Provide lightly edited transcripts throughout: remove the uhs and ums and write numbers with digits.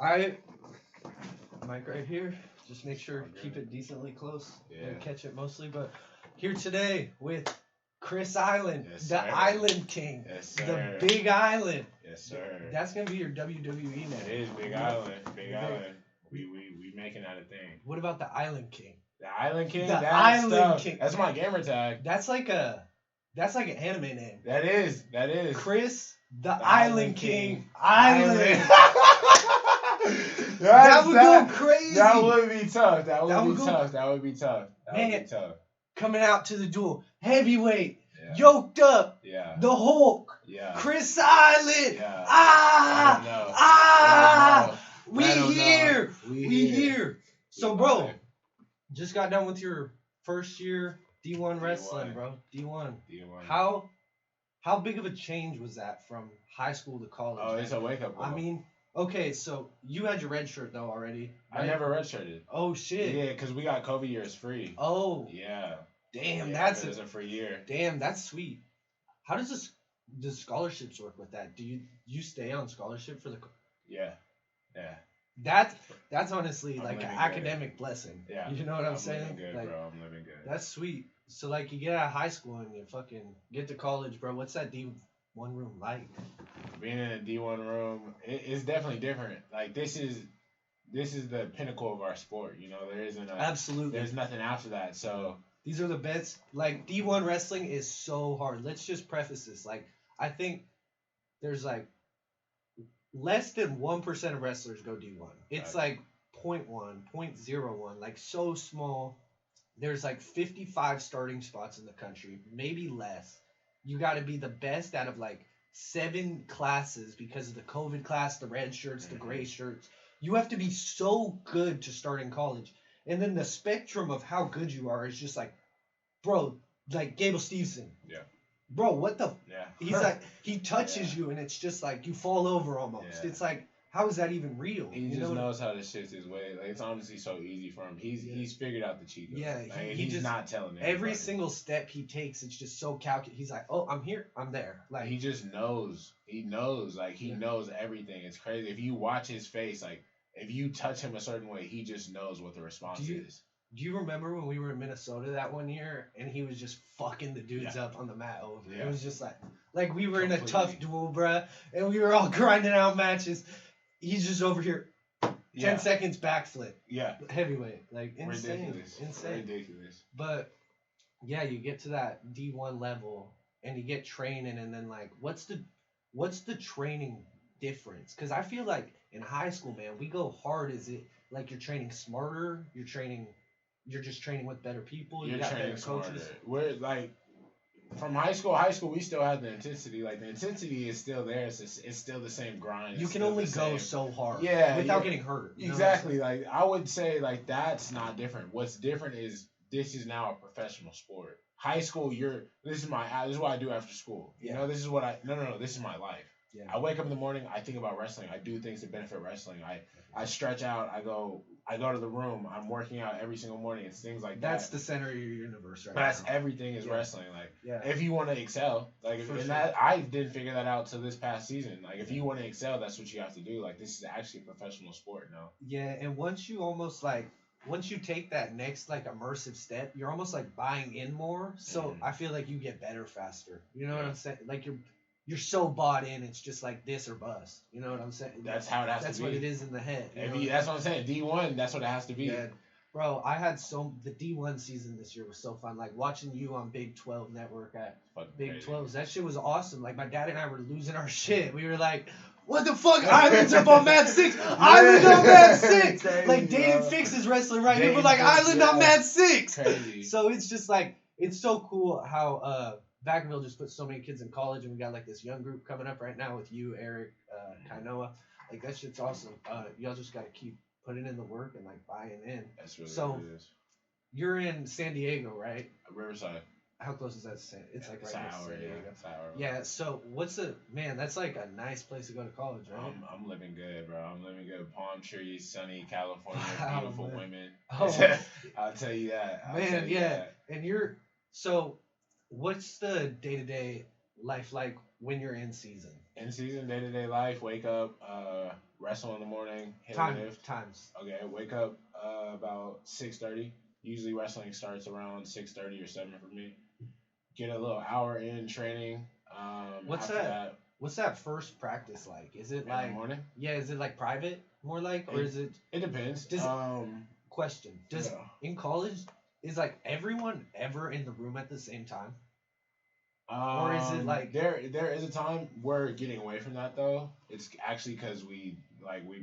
Mic right here. Just make sure keep it decently close Yeah. and catch it mostly. But here today with Chris Island, Yes, the sir. Island King, Yes, sir. the Big Island. Yes, sir. That's gonna be your WWE name. It is Big Island. Big Island. We making that a thing. What about the Island King? The Island King. The Island King. That's my gamer tag. That's like an anime name. That is. Chris, the Island King. Island. That would go crazy. That would be tough. That would be tough. Man, coming out to the duel, heavyweight, Yeah. yoked up, Yeah. the Hulk, Yeah. Chris Island. Yeah. We here. So, bro, just got done with your first year D1 wrestling, bro. D1. How big of a change was that from high school to college? Oh, it's a wake up call. I mean, okay, so you had your red shirt though already. Right? I never redshirted. Oh shit. Yeah, because we got COVID years free. Oh. Yeah. Damn, it was a free year. Damn, that's sweet. How does scholarships work with that? Do you stay on scholarship for the? Yeah. That's honestly like an academic blessing. Yeah. You know what I'm saying? Living good, like, bro. I'm living good. That's sweet. So like you get out of high school and you fucking get to college, bro. What's that D1 room like? Being in a D1 room, it's definitely different. Like this is the pinnacle of our sport. You know, there isn't absolutely. There's nothing after that. So these are the best. Like D1 wrestling is so hard. Let's just preface this. Like I think there's like less than 1% of wrestlers go D1. It's like 0.1, 0.01, like so small. There's like 55 starting spots in the country, maybe less. You got to be the best out of like 7 classes because of the COVID class, the red shirts, the gray shirts. You have to be so good to start in college. And then the spectrum of how good you are is just like, bro, like Gable Steveson. Yeah. Bro, what the? Yeah. He's like, he touches you and it's just like you fall over almost. Yeah. It's like, how is that even real? He just knows how to shift his way. Like it's honestly so easy for him. He's figured out the cheat code. Yeah, like, he's just not telling every single step he takes. It's just so calculated. He's like, oh, I'm here, I'm there. Like he just knows. He knows. Like he knows everything. It's crazy. If you watch his face, like if you touch him a certain way, he just knows what the response is. Do you remember when we were in Minnesota that one year and he was just fucking the dudes up on the mat over? Yeah. It was just like we were in a tough duel, bruh, and we were all grinding out matches. He's just over here, 10 seconds backflip. Yeah. Heavyweight. Like, insane. Ridiculous. Insane. Ridiculous. But, yeah, you get to that D1 level, and you get training, and then, like, what's the training difference? Because I feel like in high school, man, we go hard. Is it, like, you're training smarter? You're just training with better people? You're got training better coaches? Smarter. We're, like... From high school, we still have the intensity. Like, the intensity is still there. It's still the same grind. You can only go so hard. Yeah. Without getting hurt. Exactly. Like, I would say, like, that's not different. What's different is this is now a professional sport. High school, this is what I do after school. You know, this is what this is my life. Yeah. I wake up in the morning, I think about wrestling. I do things to benefit wrestling. I stretch out. I go to the room. I'm working out every single morning. It's things like that. That's the center of your universe, right? That's everything is wrestling. Like, if you want to excel, like, I didn't figure that out till this past season. Like, if you want to excel, that's what you have to do. Like, this is actually a professional sport now. Yeah, and once you take that next like immersive step, you're almost like buying in more. So I feel like you get better faster. You know what I'm saying? Like you're so bought in, it's just like this or bust. You know what I'm saying? That's how it has to be. That's what it is in the head. That's what I'm saying. D1, that's what it has to be. Yeah. Bro, I had the D1 season this year was so fun. Like watching you on Big 12 Network at Big 12s. That shit was awesome. Like my dad and I were losing our shit. We were like, what the fuck? Island's up on Mat 6. Island on Mat 6. Crazy, like David Fix is wrestling right here. We're like, Island on Mat 6. Crazy. So it's just like, it's so cool how Vacaville just put so many kids in college, and we got like this young group coming up right now with you, Eric, Kainoa. Like that shit's awesome. Y'all just gotta keep putting in the work and like buying in. That's really so. What it is. You're in San Diego, right? Riverside. How close is that to San? It's like right next to San Diego. It's an hour. Yeah. So that's like a nice place to go to college, right? I'm living good, bro. I'm living good. Palm trees, sunny California, beautiful women. Oh. I'll tell you that. And so what's the day-to-day life like when you're in season? In season, day to day life, wake up, wrestle in the morning, hit lift. Times. Okay, wake up about 6:30. Usually wrestling starts around 6:30 or 7 for me. Get a little hour in training. What's that? What's that first practice like? Is it like in the morning? Yeah, is it like private more like, or is it? It depends. Question: Does in college is like everyone ever in the room at the same time? Or is it like there is a time we're getting away from that though. It's actually because we've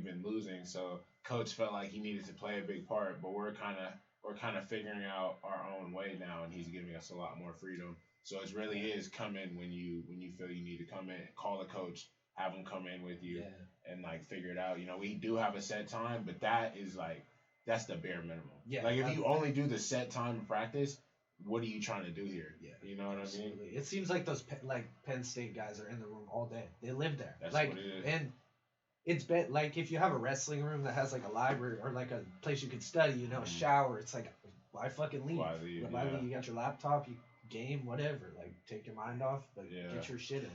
been losing, so coach felt like he needed to play a big part, but we're kind of figuring out our own way now, and he's giving us a lot more freedom. So it really is come in when you feel you need to come in, call the coach, have him come in with you, and like figure it out. You know, we do have a set time, but that is like that's the bare minimum. Yeah. Like if you only do the set time of practice, what are you trying to do here? Yeah. You know what absolutely. I mean? It seems like those Penn State guys are in the room all day. They live there. That's like, what it is. And it's like if you have a wrestling room that has like a library or like a place you could study, you know, a shower. It's like why fucking leave? Why leave? You got your laptop, you game, whatever. Like take your mind off, but get your shit in.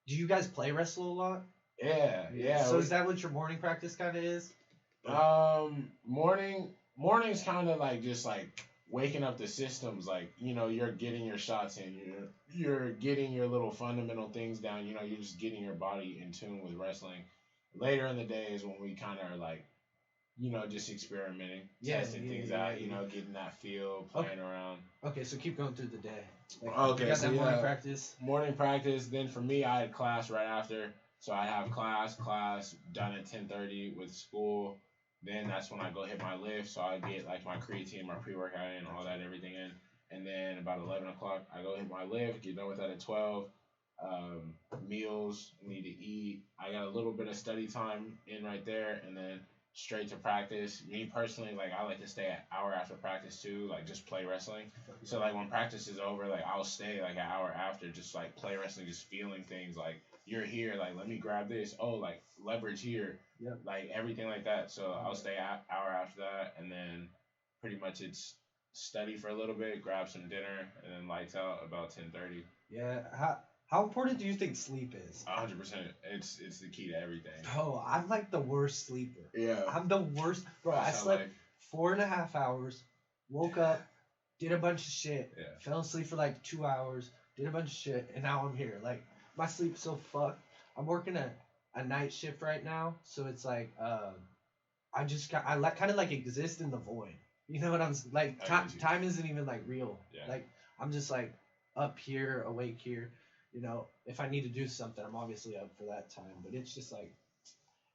Do you guys play wrestle a lot? Yeah. So is that what your morning practice kind of is? Morning's kind of like just like waking up the systems, like, you know, you're getting your shots in, you're getting your little fundamental things down, you know, you're just getting your body in tune with wrestling. Later in the day is when we kind of are like, you know, just experimenting, testing things out, you know, getting that feel, playing around. Okay, so keep going through the day. Like, okay, you got that morning practice. Morning practice. Then for me, I had class right after, so I have class done at 10:30 with school. Then that's when I go hit my lift, so I get like my creatine, my pre-workout in, all that, everything in. And then about 11 o'clock, I go hit my lift, get done with that at 12. Meals, need to eat. I got a little bit of study time in right there, and then straight to practice. Me personally, like I like to stay an hour after practice too, like just play wrestling. So like when practice is over, like I'll stay like an hour after, just like play wrestling, just feeling things like you're here, like let me grab this. Oh, like leverage here. Yep. Like everything like that. So I'll stay an hour after that, and then pretty much it's study for a little bit, grab some dinner, and then lights out about 10:30. Yeah. How important do you think sleep is? 100%. It's the key to everything. Bro, I'm like the worst sleeper. Yeah. I'm the worst. Bro, I slept 4.5 hours, woke up, did a bunch of shit, fell asleep for like 2 hours, did a bunch of shit, and now I'm here. Like my sleep's so fucked. I'm working a night shift right now, so it's like I kind of like exist in the void. You know what I'm like? Time isn't even like real. Yeah. Like I'm just like up here, awake here. You know, if I need to do something, I'm obviously up for that time. But it's just like,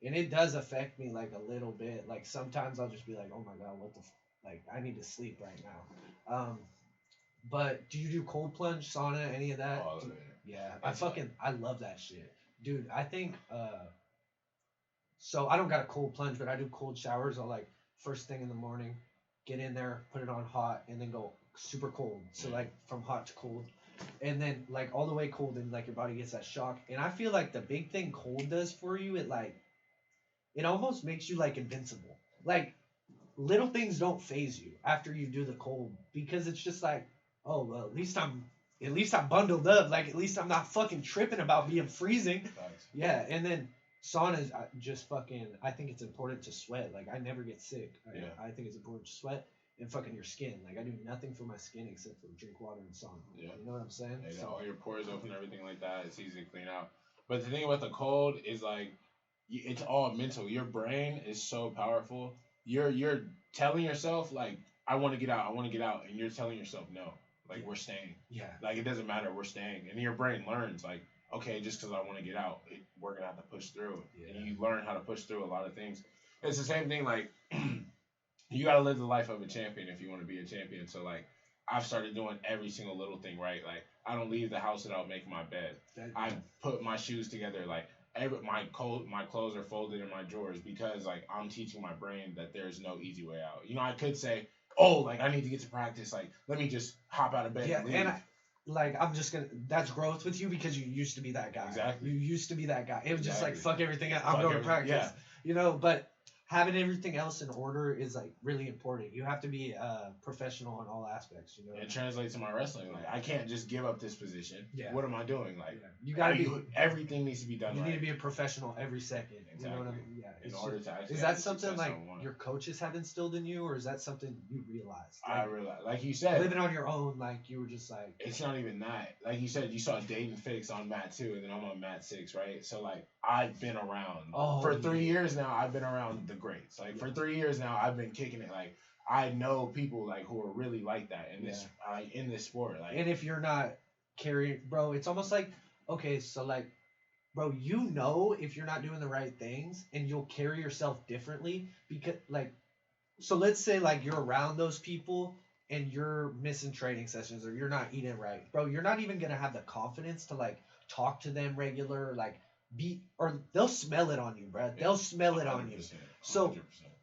and it does affect me like a little bit. Like sometimes I'll just be like, oh my god, like I need to sleep right now. But do you do cold plunge, sauna, any of that? All of it. Yeah, I love that shit, dude. I think so I don't got a cold plunge, but I do cold showers. I'll like first thing in the morning, get in there, put it on hot, and then go super cold. So like from hot to cold. And then like all the way cold, and like your body gets that shock. And I feel like the big thing cold does for you, it almost makes you like invincible. Like little things don't phase you after you do the cold, because it's just like, oh well, at least I'm bundled up. Like at least I'm not fucking tripping about being freezing. Nice. Yeah, and then saunas just fucking. I think it's important to sweat. Like I never get sick. I think it's important to sweat. And fucking your skin. Like I do nothing for my skin except for drink water and sauna. Yeah. You know what I'm saying? Yeah, so all your pores open, everything like that. It's easy to clean out. But the thing about the cold is like, it's all mental. Your brain is so powerful. You're telling yourself like, I want to get out, and you're telling yourself no. Like we're staying. Yeah. Like it doesn't matter, we're staying. And your brain learns like, okay, just because I want to get out, we're gonna have to push through. Yeah. And you learn how to push through a lot of things. It's the same thing like. You gotta live the life of a champion if you want to be a champion. So like, I've started doing every single little thing right. Like I don't leave the house without making my bed. I put my shoes together. Like my clothes are folded in my drawers, because like I'm teaching my brain that there's no easy way out. You know, I could say, oh, like I need to get to practice. Like let me just hop out of bed. Yeah, and leave. I'm just gonna. That's growth with you, because you used to be that guy. Exactly. You used to be that guy. It was just like fuck everything. I'm going to practice. Yeah. You know, but. having everything else in order is like really important. You have to be professional in all aspects. You know. It translates to my wrestling. Like I can't just give up this position. Yeah. What am I doing? Like you gotta be. Everything needs to be done. You right. need to be a professional every second. Exactly. You know what I mean? Yeah. In order to actually. Is that something like your coaches have instilled in you, or is that something you realized? Like, I realized, like you said, living on your own, like you were just like. It's not even that. Like you said, you saw Dayton Fix on mat 2, and then I'm on mat 6, right? So like I've been around for 3 years now. I've been around the greats. Like for 3 years now, I've been kicking it. Like I know people like who are really like that in this in this sport. Like, and if you're not carrying, bro, it's almost like okay, so like. Bro, you know if you're not doing the right things and you'll carry yourself differently because like so let's say like you're around those people and you're missing training sessions or you're not eating right. Bro, you're not even gonna have the confidence to like talk to them regular, like or they'll smell it on you, bro. They'll smell it on you. So 100%.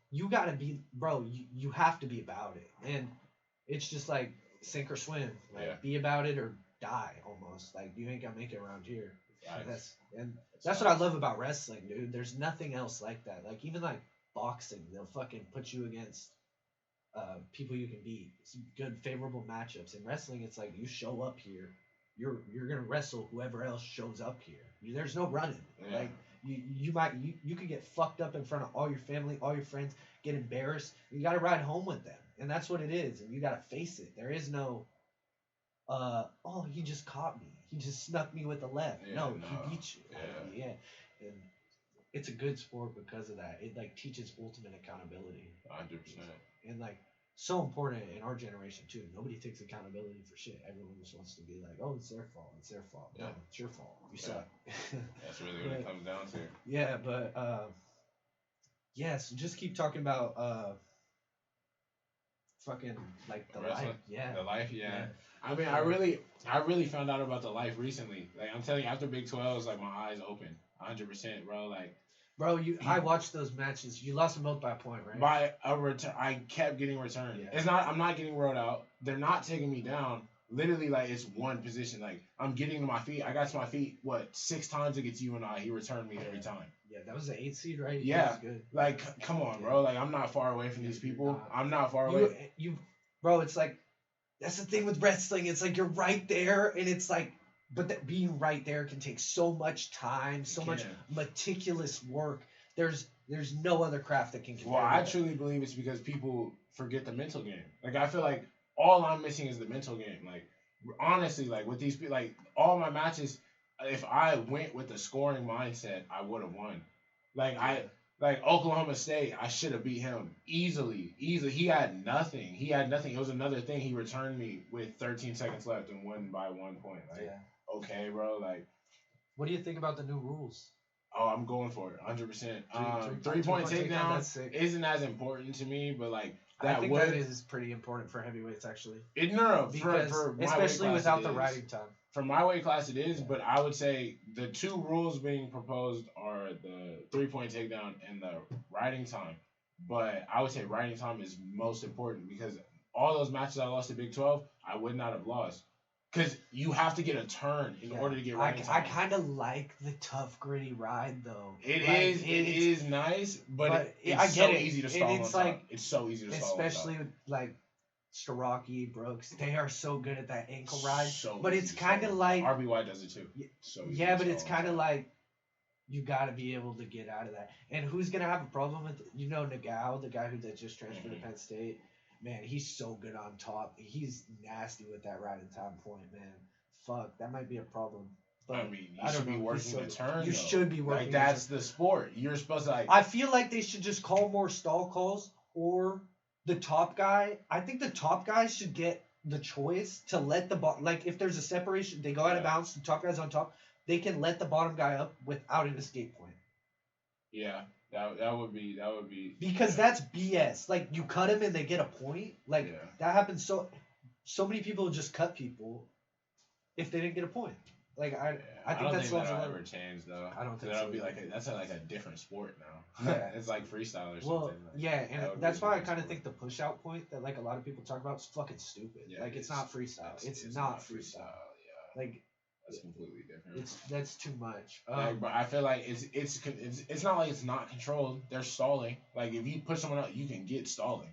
You gotta be bro, you have to be about it. And it's just like sink or swim. Like be about it or die almost. Like you ain't gonna make it around here. That's what I love about wrestling, dude. There's nothing else like that. Like even like boxing, they'll fucking put you against people you can beat. Some good favorable matchups. In wrestling, it's like you show up here, you're gonna wrestle whoever else shows up here. There's no running. Yeah. Like you could get fucked up in front of all your family, all your friends, get embarrassed. You gotta ride home with them, and that's what it is. And you gotta face it. There is no. Oh, he just caught me. He just snuck me with the left. No, he beat you. Yeah. And it's a good sport because of that. It like teaches ultimate accountability. 100%. And like so important in our generation too. Nobody takes accountability for shit. Everyone just wants to be like, oh, it's their fault. It's their fault. Yeah. No, it's your fault. You suck. That's really what it comes down to. Yeah, but so just keep talking about fucking like the wrestling? Life. Yeah. The life, yeah. I mean, I really found out about the life recently. Like I'm telling you, after Big 12, it's like my eyes opened, 100%, bro. Like, bro, I watched those matches. You lost them both by a point, right? By a return, I kept getting returned. Yeah. I'm not getting rode out. They're not taking me down. Literally, like it's one position. Like I'm getting to my feet. I got to my feet 6 times to get to you and I. He returned me every time. Yeah, that was the 8 seed, right? Yeah, good. Like come on, bro. Like I'm not far away from these people. I'm not far away. Bro, it's like. That's the thing with wrestling. It's like you're right there, and it's like, but being right there can take so much time, so much meticulous work. There's no other craft that can compare. Well, I truly believe it's because people forget the mental game. Like I feel like all I'm missing is the mental game. Like honestly, like with these people, like all my matches, if I went with the scoring mindset, I would have won. Like Oklahoma State, I should have beat him easily. He had nothing. It was another thing. He returned me with 13 seconds left and won by 1 point. Like, okay, bro. Like, what do you think about the new rules? Oh, I'm going for it, 100%. 3-point takedown isn't as important to me, but like I think that is pretty important for heavyweights actually. For especially without the riding time. For my weight class, it is, but I would say the 2 rules being proposed are the 3-point takedown and the riding time. But I would say riding time is most important because all those matches I lost at Big 12, I would not have lost. Because you have to get a turn in order to get riding time. I kind of like the tough, gritty ride, though. It is nice, but it's so easy to stall on top. It's so easy to stall on top. Especially with, like, Starocki, Brooks, they are so good at that ankle ride. But it's kind of like RBY does it too. But it's kind of like you got to be able to get out of that. And who's gonna have a problem with Nagao, the guy that just transferred to Penn State? Man, he's so good on top. He's nasty with that riding time point, man. Fuck, that might be a problem. But I mean, you should be working the turn. You should be working. Like that's the sport. You're supposed to like. I feel like they should just call more stall calls or. The top guy, I think the top guy should get the choice to let the like if there's a separation, they go out of bounds, the top guy's on top, they can let the bottom guy up without an escape point. Yeah, that would be because that's BS. Like you cut him and they get a point. Like that happens so many people just cut people if they didn't get a point. Like I think that's that'll ever change though. I don't think that'll so. be like that's like a different sport now. Yeah, it's like freestyle or something. Well, and that's why I kind of think the push out point that like a lot of people talk about is fucking stupid. Yeah, like it's not freestyle. It's not freestyle. Yeah. Like That's completely different. That's too much. But I feel like it's not like it's not controlled. They're stalling. Like if you push someone out, you can get stalling.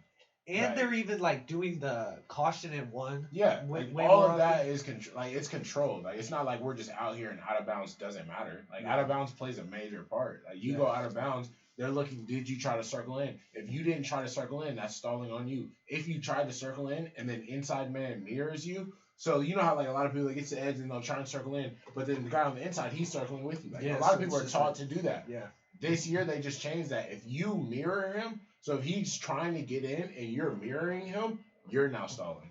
And they're even like doing the caution in one. Yeah, way all more of that often. is it's controlled. Like it's not like we're just out here and out of bounds doesn't matter. Like out of bounds plays a major part. Like you go out of bounds, they're looking. Did you try to circle in? If you didn't try to circle in, that's stalling on you. If you tried to circle in and then inside man mirrors you, so you know how like a lot of people that get to the edge and they'll try and circle in, but then the guy on the inside he's circling with you. Like a lot of people are taught to do that. Yeah. This year they just changed that. If you mirror him, so if he's trying to get in and you're mirroring him, you're now stalling.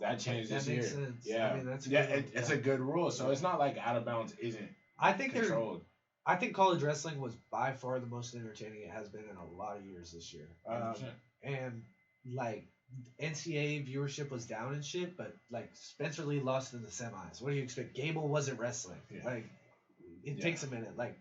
That changed this year. Sense. Yeah, I mean, that's it's a good rule. So it's not like out of bounds isn't. I think controlled. I think college wrestling was by far the most entertaining it has been in a lot of years this year. And like NCAA viewership was down and shit, but like Spencer Lee lost in the semis. What do you expect? Gable wasn't wrestling. Yeah. Like it takes a minute. Like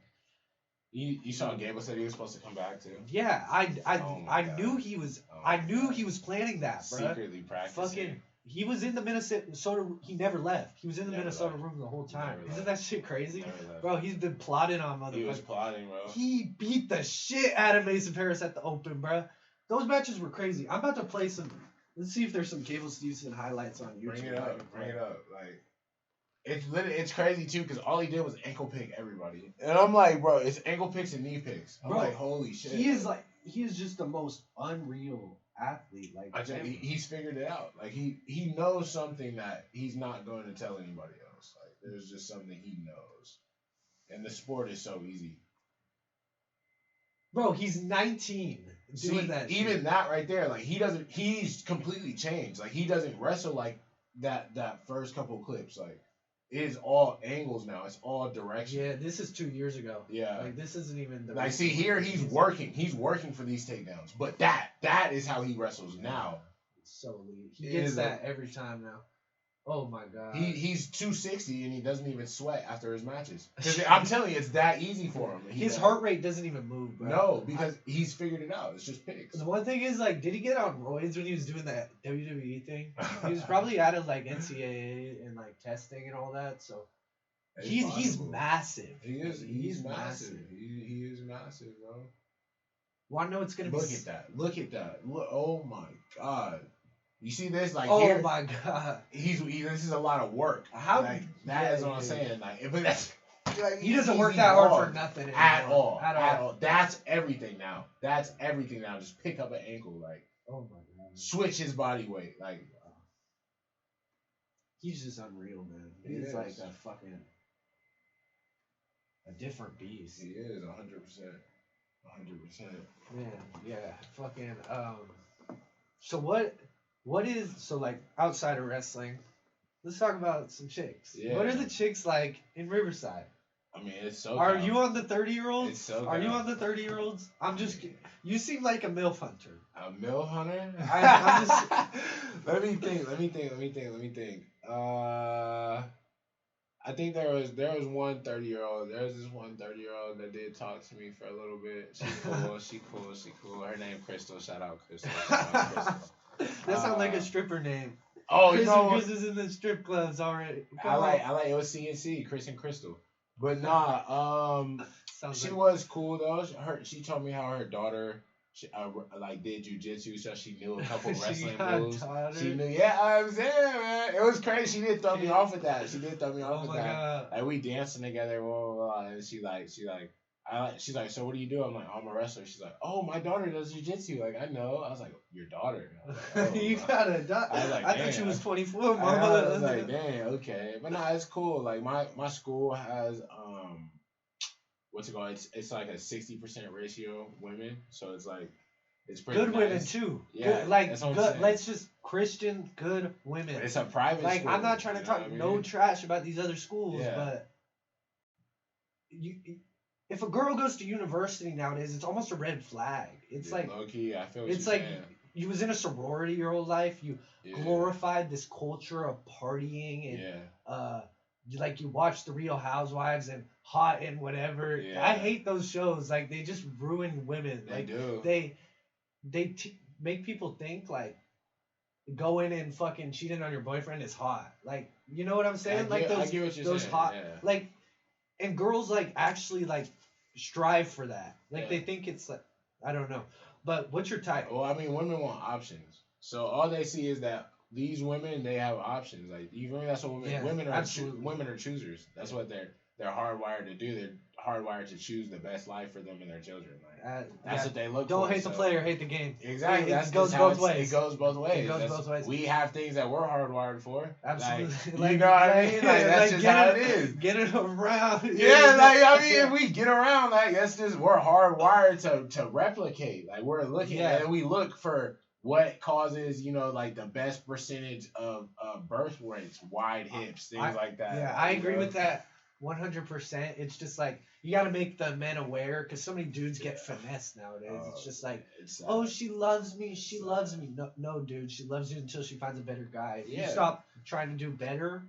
you saw Gable said he was supposed to come back too. Yeah, I knew he was. I knew he was planning that, bro. Secretly practicing. Fucking. He was in the Minnesota. He never left. He was in the Minnesota room the whole time. Isn't that shit crazy, bro? He's been plotting on motherfuckers. He was plotting, bro. He beat the shit out of Mason Paris at the Open, bro. Those matches were crazy. I'm about to play some. Let's see if there's some Gable Stevenson highlights on YouTube. Bring it up. Like it's crazy too because all he did was ankle pick everybody, and I'm like, bro, it's ankle picks and knee picks. I'm like, holy shit. He is just the most unreal athlete. Like he's figured it out. Like he knows something that he's not going to tell anybody else. Like there's just something he knows, and the sport is so easy. Bro, he's 19 doing that. Even shit. That right there, like he's completely changed. Like he doesn't wrestle like that first couple clips. Like it is all angles now. It's all direction. Yeah, this is 2 years ago. Yeah. Like this isn't even the like see here he's working. He's working for these takedowns. But that is how he wrestles now. It's so elite. He gets that every time now. Oh my god. He's 260 and he doesn't even sweat after his matches. Because I'm telling you, it's that easy for him. His heart rate doesn't even move, bro. No, because he's figured it out. It's just picks. The one thing is, like, did he get on roids when he was doing that WWE thing? He was probably out of like NCAA and like testing and all that. So he's massive. He's massive. He is massive, bro. Want to know it's gonna be? Look at that. Look, oh my god. You see this, like oh here? Oh my god! This is a lot of work. How? Like, that is what I'm saying. Like, but that's like, he doesn't work that hard for nothing anymore. At all. That's everything now. Just pick up an ankle, like. Oh my god! Switch his body weight, like. Wow. He's just unreal, man. He's like a different beast. He is 100%. 100%. Man, yeah, fucking. So what is like outside of wrestling? Let's talk about some chicks. Yeah. What are the chicks like in Riverside? I mean, it's so. Are you on the 30-year-olds? It's so. Are you on the 30-year-olds? I'm just. You seem like a MILF hunter. A MILF hunter? I'm just. Let me think. I think there was one 30-year-old. There was this one 30-year-old that did talk to me for a little bit. She cool. Her name Crystal. Shout out Crystal. That sounds like a stripper name. Oh, Chris is in the strip clubs already. I like it was CNC, Chris and Crystal. But nah, she was cool though. She told me how her daughter did jujitsu, so she knew a couple wrestling moves. She knew, I'm saying, man, it was crazy. She did throw me off with that. Oh my god! Like we dancing together, blah, blah, blah, and she's like, so what do you do? I'm like, I'm a wrestler. She's like, oh, my daughter does jiu-jitsu. Like, I know. I was like, your daughter? Like, oh, you got a daughter? I thought she was 24, mama. I was like, dang, okay. But nah, it's cool. Like, my school has, what's it called? It's like a 60% ratio women. So it's like, it's pretty good nice. Women, too. Yeah. Good, like, good, let's just, Christian, good women. But it's a private like, school. I'm not trying to talk no trash about these other schools, yeah. but if a girl goes to university nowadays, it's almost a red flag. It's like low key. I feel. It's like you was in a sorority your whole life. You glorified this culture of partying and like you watched the Real Housewives and Hot and whatever. Yeah. I hate those shows. Like they just ruin women. They do. They make people think like going and fucking cheating on your boyfriend is hot. Like, you know what I'm saying? I Like get what you're those saying. hot, Yeah. like, and girls like actually like strive for that. Like Yeah. they think it's like, I don't know. But what's your type? Well, I mean, women want options. So all they see is that these women, they have options. Like, you feel me? That's what women. Yeah, women are absolutely. women are choosers. That's what they're hardwired to do. They're hardwired to choose the best life for them and their children. Like, that's what they look for. Don't hate the player, hate the game. Exactly. It goes both ways. It goes both ways. It goes both ways. We have things that we're hardwired for. Absolutely. Like, you know what I mean? Like, that's just how it is. Get it around. Yeah, like, I mean, if we get around, like, that's just, we're hardwired to replicate. Like, we're looking at it, and we look for what causes, you know, like, the best percentage of birth rates, wide hips, things like that. Yeah, I agree with that 100%. It's just like, you got to make the men aware, because so many dudes get finessed nowadays. It's just like, oh, she loves me. She loves me. No, dude. She loves you until she finds a better guy. If you stop trying to do better,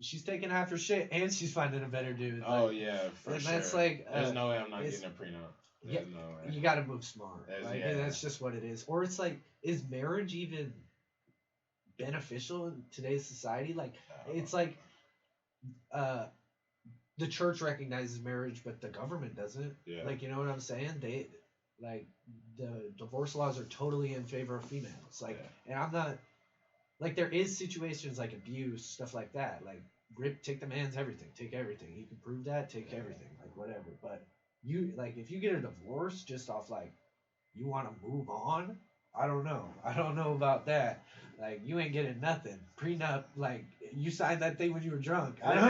she's taking half her shit, and she's finding a better dude. Like, yeah, for sure. That's like, there's no way I'm not getting a prenup. Yeah, no, you got to move smart. And that's just what it is. Or it's like, is marriage even beneficial in today's society? Like, it's like, the church recognizes marriage, but the government doesn't. Yeah. Like, you know what I'm saying? They, like, the divorce laws are totally in favor of females. Like, and I'm not, like, there is situations like abuse, stuff like that. Like, take the man's everything. Take everything. He can prove that. Take everything. Like, whatever. But you, like, if you get a divorce just off, like, you want to move on, I don't know. I don't know about that. Like, you ain't getting nothing. Prenup, like, you signed that thing when you were drunk. I don't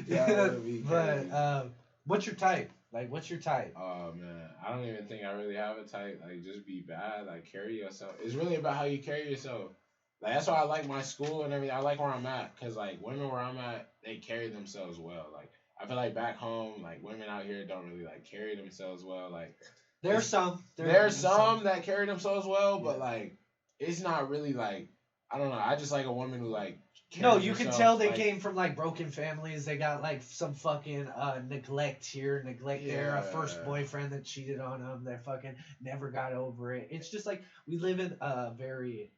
know. But what's your type? Like, what's your type? Oh, man. I don't even think I really have a type. Like, just be bad. Like, carry yourself. It's really about how you carry yourself. Like, that's why I like my school and everything. I like where I'm at. Because, like, women where I'm at, they carry themselves well. Like, I feel like back home, like, women out here don't really, like, carry themselves well. Like, there's some. There's some that carry themselves well, but, like, it's not really, like, I don't know. I just like a woman who, like, no, you can tell they came from, like, broken families. They got, like, some fucking neglect here, neglect there. A first boyfriend that cheated on them. They fucking never got over it. It's just, like, we live in a very,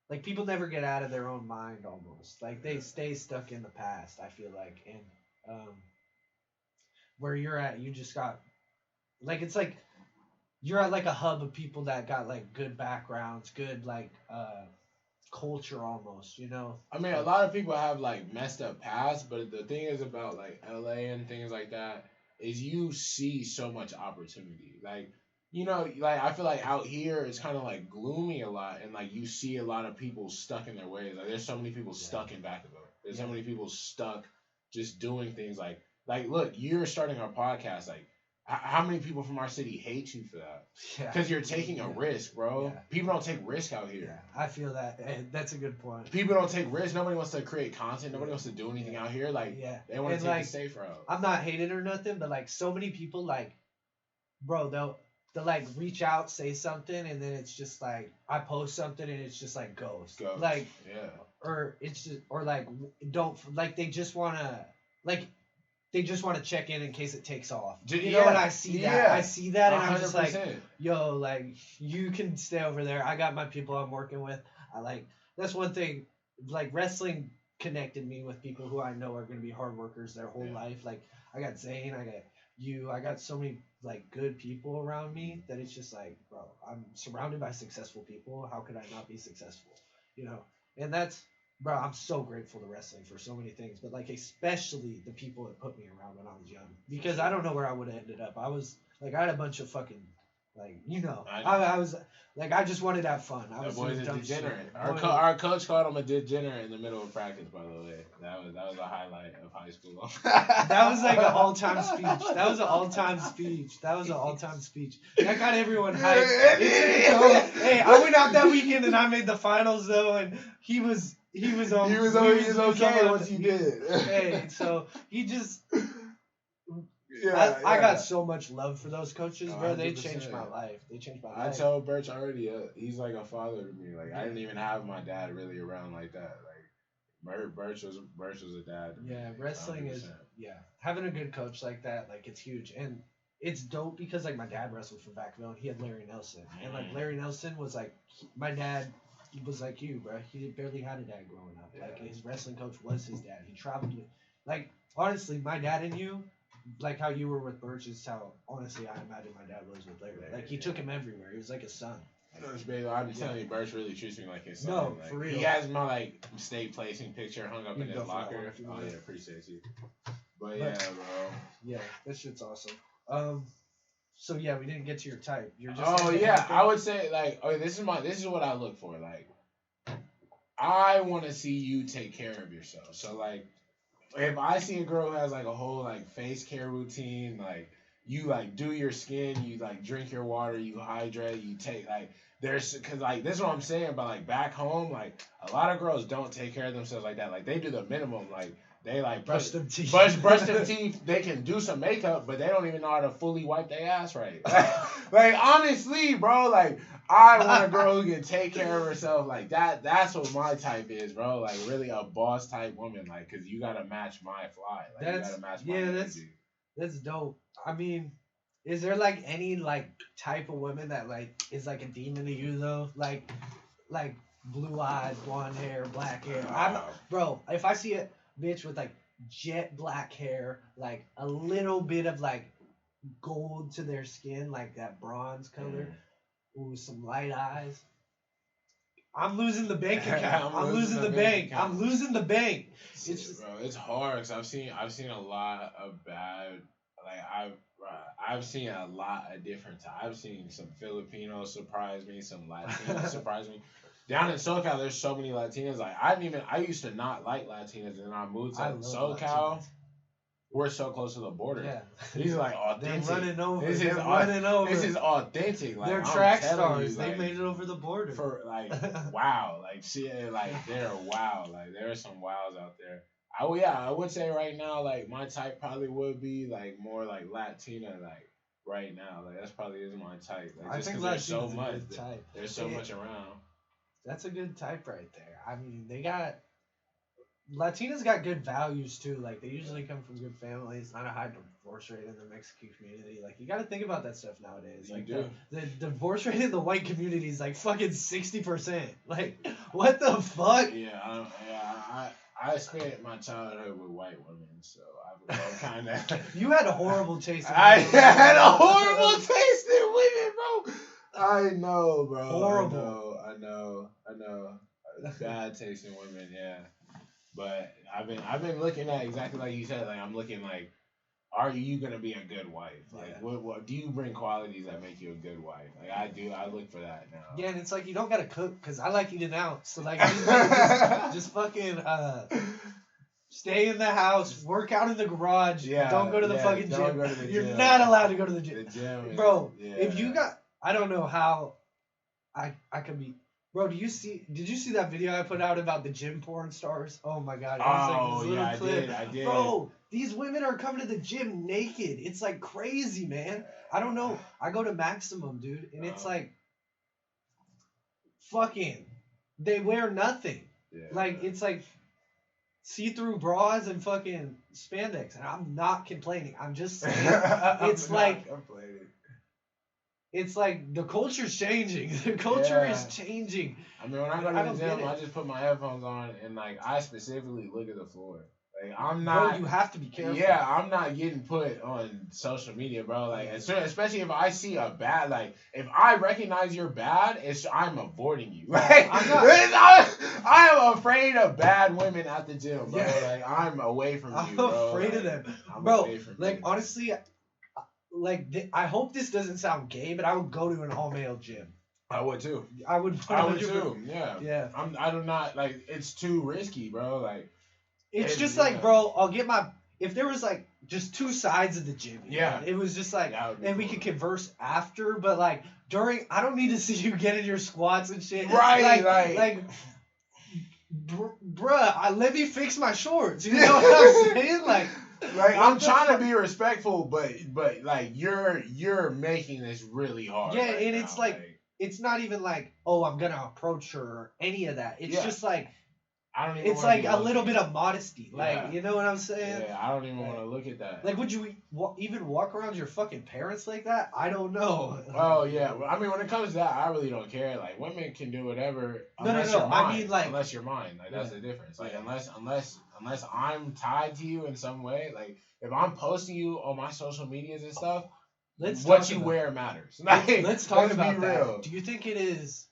like, people never get out of their own mind almost. Like, they stay stuck in the past, I feel like. And where you're at, you just got, like, it's like, you're at, like, a hub of people that got, like, good backgrounds, good, like, culture almost, you know? I mean, a lot of people have, like, messed up past, but the thing is about, like, LA and things like that is you see so much opportunity. Like, you know, like, I feel like out here it's kind of, like, gloomy a lot, and, like, you see a lot of people stuck in their ways. Like, there's so many people stuck in Vacaville. There's so many people stuck just doing things like, look, you're starting our podcast, like, how many people from our city hate you for that? Because you're taking a risk, bro. Yeah. People don't take risk out here. Yeah, I feel that. That's a good point. People don't take risks. Nobody wants to create content. Nobody wants to do anything out here. Like, they want to take, like, the safe route. I'm not hating or nothing, but, like, so many people, like, bro, they'll like, reach out, say something, and then it's just, like, I post something, and it's just, like, ghost. Like, or it's just, or, like, they just want to, like, they just want to check in case it takes off. You know, and I see that. I see that, and 100%. I'm just like, yo, like, you can stay over there. I got my people I'm working with. That's one thing, like, wrestling connected me with people who I know are going to be hard workers their whole life. Like, I got Zane, I got you, I got so many, like, good people around me that it's just like, bro, I'm surrounded by successful people. How could I not be successful? You know, and that's, bro, I'm so grateful to wrestling for so many things, but, like, especially the people that put me around when I was young, because I don't know where I would have ended up. I was, like, I had a bunch of fucking, like, you know, I was, like, I just wanted to have fun. I was boy's a degenerate. Our coach called him a degenerate in the middle of practice, by the way. That was a highlight of high school. That was, like, an all-time speech. That was an all-time speech. That got everyone hyped. Hey, I went out that weekend and I made the finals, though, and he was okay once you did. Hey, so he just. I got so much love for those coaches, bro. 100%. They changed my life. I tell Birch already, he's like a father to me. Like, I didn't even have my dad really around like that. Like, Birch was a dad to me. Yeah, wrestling 100%. Is having a good coach like that. Like, it's huge. And it's dope because like my dad wrestled for Vacaville and he had Larry Nelson, and like Larry Nelson was like my dad. He was like you, bro. He barely had a dad growing up. Like his wrestling coach was his dad. He traveled with, like honestly, my dad and you, like how you were with Birch is how honestly I imagine my dad was with Larry. Like he took him everywhere. He was like a son. I'm telling you, Birch really treats me like his son. No, like, for real. He has my like state placing picture hung up in his locker. Oh yeah, appreciate you. But yeah, bro. Yeah, that shit's awesome. So yeah, we didn't get to your type. You're just. Oh yeah, I would say like, this is what I look for. Like, I want to see you take care of yourself. So like, if I see a girl who has like a whole like face care routine, like you like do your skin, you like drink your water, you hydrate, you take like cause like this is what I'm saying, but like back home, like a lot of girls don't take care of themselves like that. Like they do the minimum, like they like brush them teeth. Brush them teeth. They can do some makeup, but they don't even know how to fully wipe their ass right. Like honestly, bro, like I want a girl who can take care of herself like that. That's what my type is, bro. Like really a boss type woman, like cause you gotta match my fly. Like you gotta match my energy. That's dope. I mean, is there like any like type of women that like is like a demon to you though? Like blue eyes, blonde hair, black hair. Bro, if I see a bitch with like jet black hair, like a little bit of like gold to their skin, like that bronze color, ooh, some light eyes. I'm losing the bank account. I'm losing the bank. I'm losing the bank. It's hard because I've seen a lot of bad. Like I've seen a lot of different types. I've seen some Filipinos surprise me, some Latinos surprise me. Down in SoCal, there's so many Latinas. Like I used to not like Latinas, and then I moved to SoCal. Latinas. We're so close to the border. Yeah. These are like authentic. They're running over. This is authentic. Like, they're track stars. They made it over the border. For like wow. Like see like they're wow. Like there are some wows out there. I would say right now, like my type probably would be like more like Latina, like right now. Like that's probably is my type. Like, just because there's so much. There's so much around. That's a good type right there. I mean, Latinas got good values too. Like they usually come from good families. Not a high divorce rate in the Mexican community. Like you got to think about that stuff nowadays. Like the divorce rate in the white community is like fucking 60%. Like what the fuck? Yeah, I spent my childhood with white women, so I've kind of. You had a horrible taste. I had a horrible taste in women, bro. I know, bro. Horrible. I know. Bad taste in women, yeah. But I've been looking at exactly like you said. Like I'm looking like, are you gonna be a good wife? Like what do you bring qualities that make you a good wife? Like I do. I look for that now. Yeah, and it's like you don't gotta cook because I like eating out. So like just fucking stay in the house, work out in the garage. Yeah, don't go to the fucking gym. You're not allowed to go to the gym. Bro. If you got, I don't know how I could be. Bro, did you see that video I put out about the gym porn stars? Oh my god. It was like this little clip. I did. Bro, these women are coming to the gym naked. It's like crazy, man. I don't know. I go to Maximum, dude, and it's like fucking they wear nothing. Yeah. Like it's like see-through bras and fucking spandex. And I'm not complaining. I'm just saying it's like complaining. It's like the culture's changing. The culture is changing. I mean, when I go to the gym, I just put my headphones on and like I specifically look at the floor. Like I'm not. Bro, you have to be careful. Yeah, I'm not getting put on social media, bro. Like, especially if I see a bad, like, if I recognize you're bad, I'm avoiding you. Like, I am afraid of bad women at the gym, bro. Yeah. Like, I'm away from you, bro. I'm afraid of them, bro. Like, honestly. Like, I hope this doesn't sound gay, but I would go to an all-male gym. I would too. I would too. Yeah. Yeah. I do not like. It's too risky, bro. Like, it's just like, bro. I'll get my. If there was like just two sides of the gym, it was just like, and we could converse after, but like during, I don't need to see you get in your squats and shit. Right. Like bruh, let me fix my shorts. You know what I'm saying? Like I'm trying to be respectful, but like you're making this really hard. Yeah, and now. It's like it's not even like, oh, I'm gonna approach her or any of that. It's just like I don't even. It's like a little bit of modesty, like you know what I'm saying? Yeah, I don't even want to look at that. Like, would you even walk around your fucking parents like that? I don't know. Oh yeah, well, I mean, when it comes to that, I really don't care. Like, women can do whatever. No. I mean, like, unless you're mine, like that's the difference. Like, unless I'm tied to you in some way, like if I'm posting you on my social medias and stuff, what you wear matters. Like, let's talk about that. Do you think it is?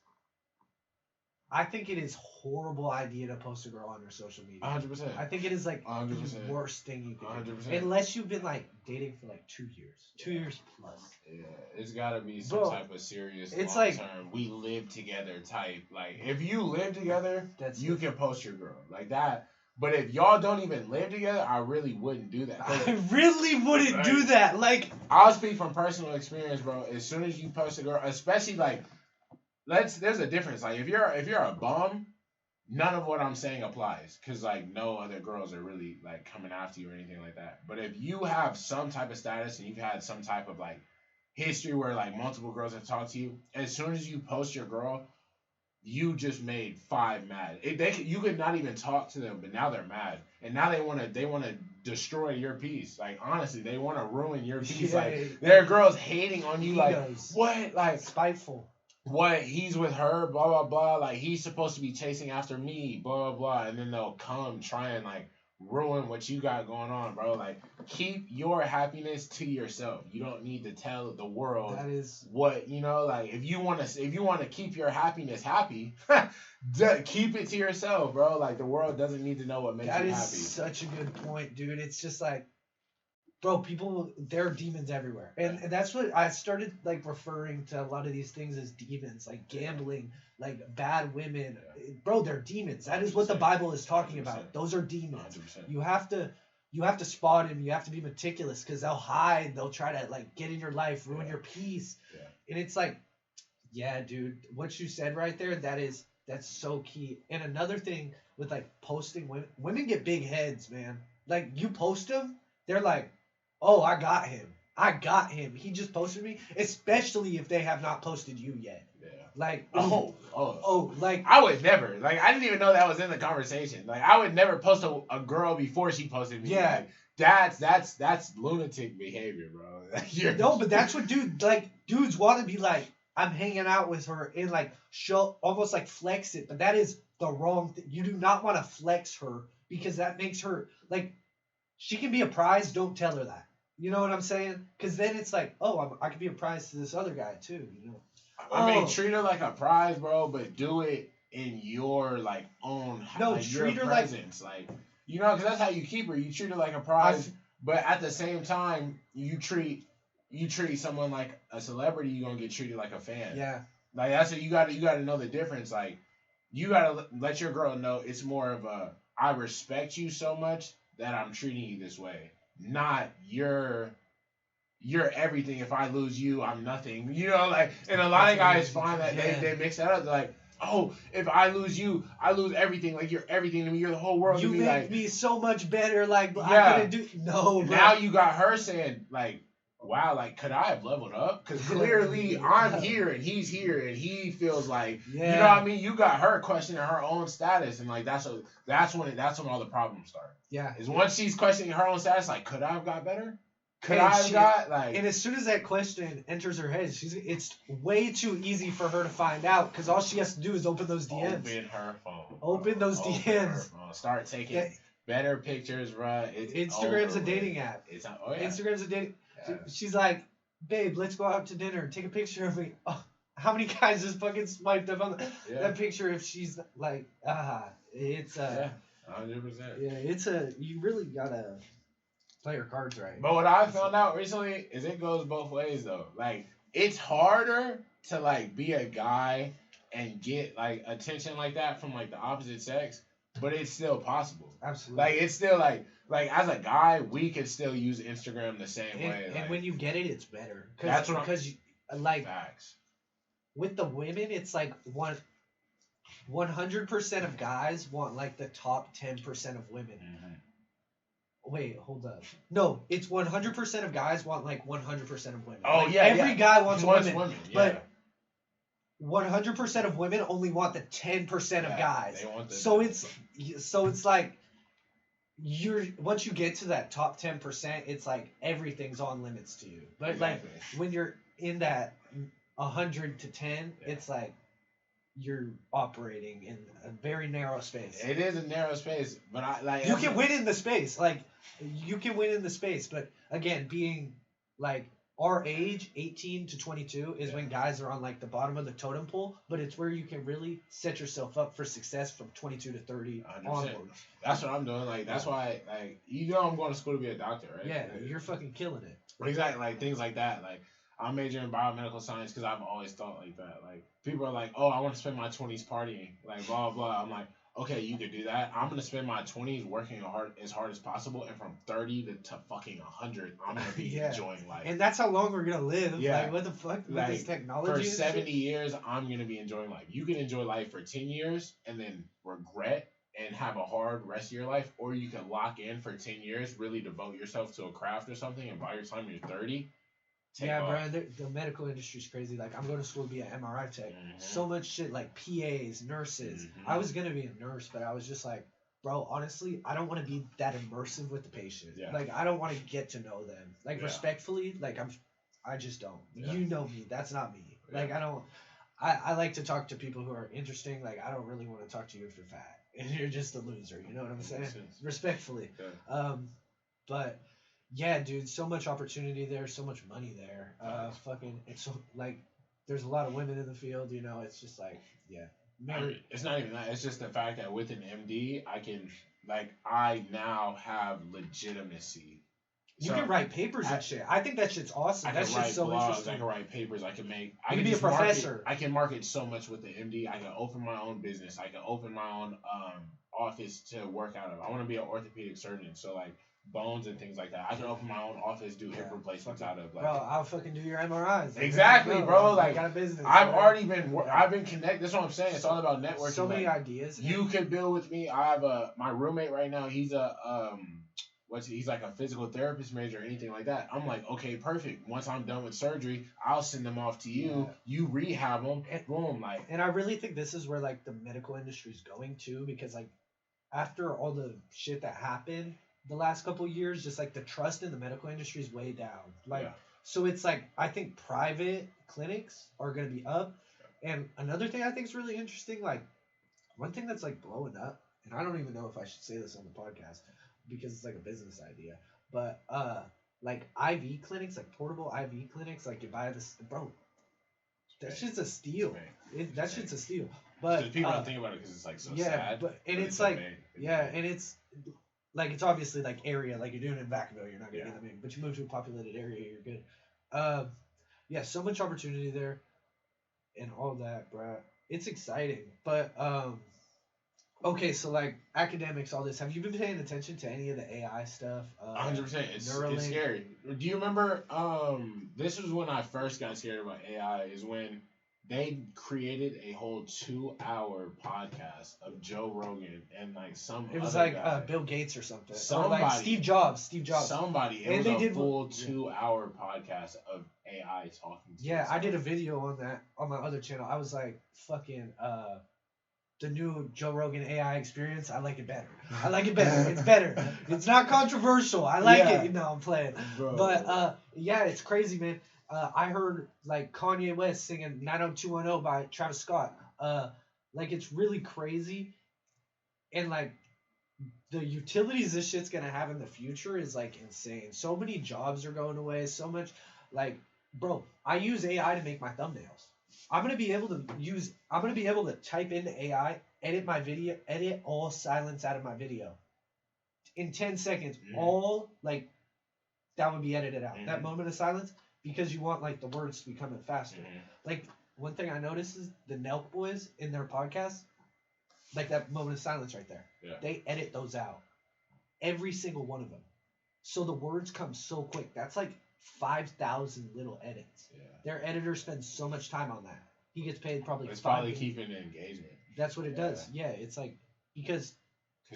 I think it is horrible idea to post a girl on your social media. 100%. I think it is like 100%. the worst thing you can 100%. do. Unless you've been like dating for like 2 years. 2 years plus. Yeah, it's gotta be some type of serious it's long term, we live together type. Like if you live together, you can post your girl. Like that. But if y'all don't even live together, I really wouldn't do that. I really wouldn't do that. Like I'll speak from personal experience, bro. As soon as you post a girl, especially like there's a difference. Like if you're a bum, none of what I'm saying applies because like no other girls are really like coming after you or anything like that. But if you have some type of status and you've had some type of like history where like multiple girls have talked to you, as soon as you post your girl, you just made 5 mad. You could not even talk to them, but now they're mad, and now they want to destroy your peace. Like honestly, they want to ruin your peace. Yeah, like there are girls hating on you. Like what? Like spiteful. What he's with her, blah blah blah. Like he's supposed to be chasing after me, blah blah blah. And then they'll come try and like ruin what you got going on, bro. Like keep your happiness to yourself. You don't need to tell the world what you know. Like if you want to keep your happiness happy, keep it to yourself, bro. Like the world doesn't need to know what makes you happy. That is such a good point, dude. It's just like, bro, there are demons everywhere. And that's what I started, like, referring to a lot of these things as demons, like gambling, like bad women. Yeah. Bro, they're demons. That is what the Bible is talking 100%. About. Those are demons. 100%. You have to spot them. You have to be meticulous because they'll hide. They'll try to, like, get in your life, ruin your peace. Yeah. And it's like, yeah, dude, what you said right there, that's so key. And another thing with, like, posting women get big heads, man. Like, you post them, they're like, oh, I got him. He just posted me, especially if they have not posted you yet. Yeah. Like, like I would never. Like, I didn't even know that was in the conversation. Like, I would never post a girl before she posted me. Yeah. Like, that's lunatic behavior, bro. No, but that's what dudes want to be like, I'm hanging out with her and like show, almost like flex it, but that is the wrong thing. You do not want to flex her because that makes her like, she can be a prize. Don't tell her that. You know what I'm saying? Because then it's like, oh, I could be a prize to this other guy too. You know. I mean, treat her like a prize, bro, but do it in your like own. No, like, treat your her presence, like you know, because that's how you keep her. You treat her like a prize, but at the same time, you treat someone like a celebrity, you're gonna get treated like a fan. Yeah. Like that's what you got to know the difference. Like you gotta let your girl know it's more of a I respect you so much that I'm treating you this way. Not you're everything. If I lose you, I'm nothing. You know, like, and a lot of guys find that they mix that up. They're like, oh, if I lose you, I lose everything. Like you're everything to me. You're the whole world to me. You make like, me so much better. Like I couldn't do no. Now you got her saying like, wow, like could I have leveled up? Because clearly I'm here and he's here and he feels like you know what I mean. You got her questioning her own status and like that's when all the problems start. Yeah, is once she's questioning her own status, like could I have got better? Could I have got like? And as soon as that question enters her head, it's way too easy for her to find out because all she has to do is open those DMs. Open her phone. Open those DMs. Start taking better pictures, bro. Instagram's a dating app. Instagram's a dating. Yeah. She's like, babe, let's go out to dinner. Take a picture of me. Oh, how many guys just fucking swiped up on that picture? If she's like, it's 100%. Yeah, you really gotta play your cards right. But what I found out recently is it goes both ways though. Like it's harder to like be a guy and get like attention like that from like the opposite sex, but it's still possible. Absolutely. Like it's still like as a guy, we can still use Instagram the same way. And when you get it, it's better. That's what because like facts. With the women, it's like 100% of guys want like the top 10% of women. Mm-hmm. Wait, hold up. No, it's 100% of guys want like 100% of women. Oh like, every guy wants women. Yeah. But 100% of women only want the 10% of guys. They want the so it's like once you get to that top 10%, it's like everything's on limits to you. But exactly. like when you're in that 100 to 10, it's like you're operating in a very narrow space. It is a narrow space, but you can win in the space. Like you can win in the space, but again, being like our age, 18 to 22, is when guys are on like the bottom of the totem pole, but it's where you can really set yourself up for success from 22 to 30 onward. That's what I'm doing. Like that's why, like I'm going to school to be a doctor, right? Yeah, you're fucking killing it. Exactly, like things like that. Like I'm majoring in biomedical science because I've always thought like that. Like people are like, oh, I want to spend my 20s partying, like blah blah. I'm like, okay, you could do that. I'm gonna spend my 20s working as hard as possible, and from 30 to fucking 100, I'm gonna be enjoying life. And that's how long we're gonna live. Yeah. Like what the fuck with this technology? For 70 years, I'm gonna be enjoying life. You can enjoy life for 10 years and then regret and have a hard rest of your life, or you can lock in for 10 years, really devote yourself to a craft or something, and by the time you're 30. Bro, the medical industry is crazy. Like, I'm going to school to be an MRI tech. Mm-hmm. So much shit, like PAs, nurses. Mm-hmm. I was going to be a nurse, but I was just like, bro, honestly, I don't want to be that immersive with the patient. Yeah. Like, I don't want to get to know them. Like, respectfully, like, I just don't. Yeah. You know me. That's not me. Yeah. Like, I like to talk to people who are interesting. Like, I don't really want to talk to you if you're fat and you're just a loser. You know what I'm saying? Respectfully. Yeah. But... yeah, dude, so much opportunity there, so much money there. It's so, like, there's a lot of women in the field, you know, it's just like, it's not even that. It's just the fact that with an MD, I now have legitimacy. You can write papers and shit. I think that shit's awesome. That shit's so interesting. I can write papers. I can be a professor. I can market so much with the MD. I can open my own business. I can open my own office to work out of. I want to be an orthopedic surgeon. So, like, bones and things like that. I can open my own office, do hip replacements out of. Like, bro, I'll fucking do your MRIs. Like, exactly, bro. Like, I got a business. I've been connected. That's what I'm saying. It's all about networking. So many ideas. You could build with me. I have my roommate right now. He's he's like a physical therapist major or anything like that. I'm like, okay, perfect. Once I'm done with surgery, I'll send them off to you. Yeah. You rehab them. Boom, like. And I really think this is where like the medical industry is going to, because like after all the shit that happened the last couple of years, just like the trust in the medical industry is way down. Like, so it's like, I think private clinics are going to be up. And another thing I think is really interesting, like one thing that's like blowing up, and I don't even know if I should say this on the podcast because it's like a business idea, but like IV clinics, like portable IV clinics, like you buy this, bro, that shit's a steal. That shit's a steal. But people don't think about it because it's like so sad. And it's like, and it's like, it's obviously like area, like you're doing it in Vacaville, you're not gonna get them in, but you move to a populated area, you're good. So much opportunity there, and all that, bro. It's exciting, but okay, so like academics, all this. Have you been paying attention to any of the AI stuff? 100%. It's scary. Do you remember? This was when I first got scared about AI. Is when they created a whole 2-hour podcast of Joe Rogan and like some. It was other like guy. Bill Gates or something. Somebody, or like Steve Jobs. Somebody. It was a full 2-hour podcast of AI talking. Yeah, I did a video on that on my other channel. I was like, fucking the new Joe Rogan AI experience. I like it better. It's better. It's not controversial. I like it. No, I'm playing. Bro. But it's crazy, man. I heard like Kanye West singing 90210 by Travis Scott. Like it's really crazy, and like the utilities this shit's gonna have in the future is like insane. So many jobs are going away. So much, like, bro, I use AI to make my thumbnails. I'm gonna be able to type into AI, edit my video, edit all silence out of my video in 10 seconds. All like that would be edited out. That moment of silence. Because you want like the words to be coming faster. Like one thing I noticed is the Nelk boys in their podcast, like that moment of silence right there. Yeah. They edit those out. Every single one of them. So the words come so quick. That's like 5,000 little edits. Yeah. Their editor spends so much time on that. He gets paid probably. It's probably keeping the engagement. That's what it does. Yeah, it's like because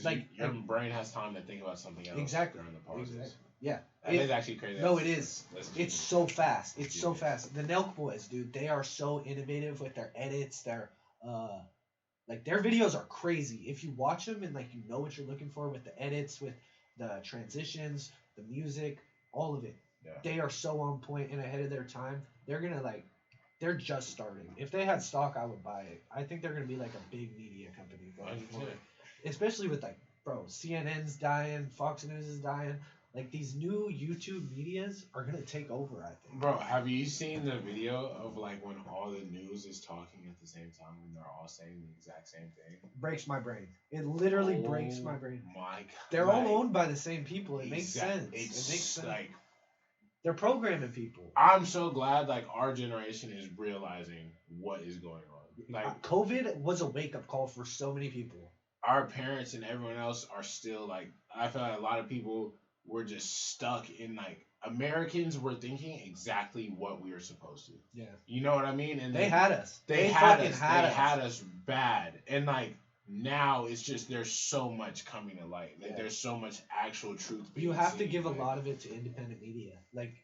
like your brain has time to think about something else during the pauses. Exactly. Yeah. That is actually crazy. No, it is. It's so fast. It's so fast. The Nelk Boys, dude, they are so innovative with their edits. Like their videos are crazy. If you watch them and like you know what you're looking for with the edits, with the transitions, the music, all of it, they are so on point and ahead of their time. They're just starting. If they had stock, I would buy it. I think they're gonna be like a big media company going forward. Especially with like, bro, CNN's dying, Fox News is dying. Like these new YouTube medias are gonna take over, I think. Bro, have you seen the video of like when all the news is talking at the same time and they're all saying the exact same thing? Breaks my brain. It literally breaks my brain. My God. They're all owned by the same people. It makes sense. It makes sense. Like they're programming people. I'm so glad like our generation is realizing what is going on. Like COVID was a wake up call for so many people. Our parents and everyone else are still like, I feel like a lot of people were just stuck in like Americans were thinking exactly what we were supposed to. Yeah. You know what I mean? And they had us. They had us bad. And like now it's just there's so much coming to light. Like there's so much actual truth. You have to give a lot of it to independent media. Like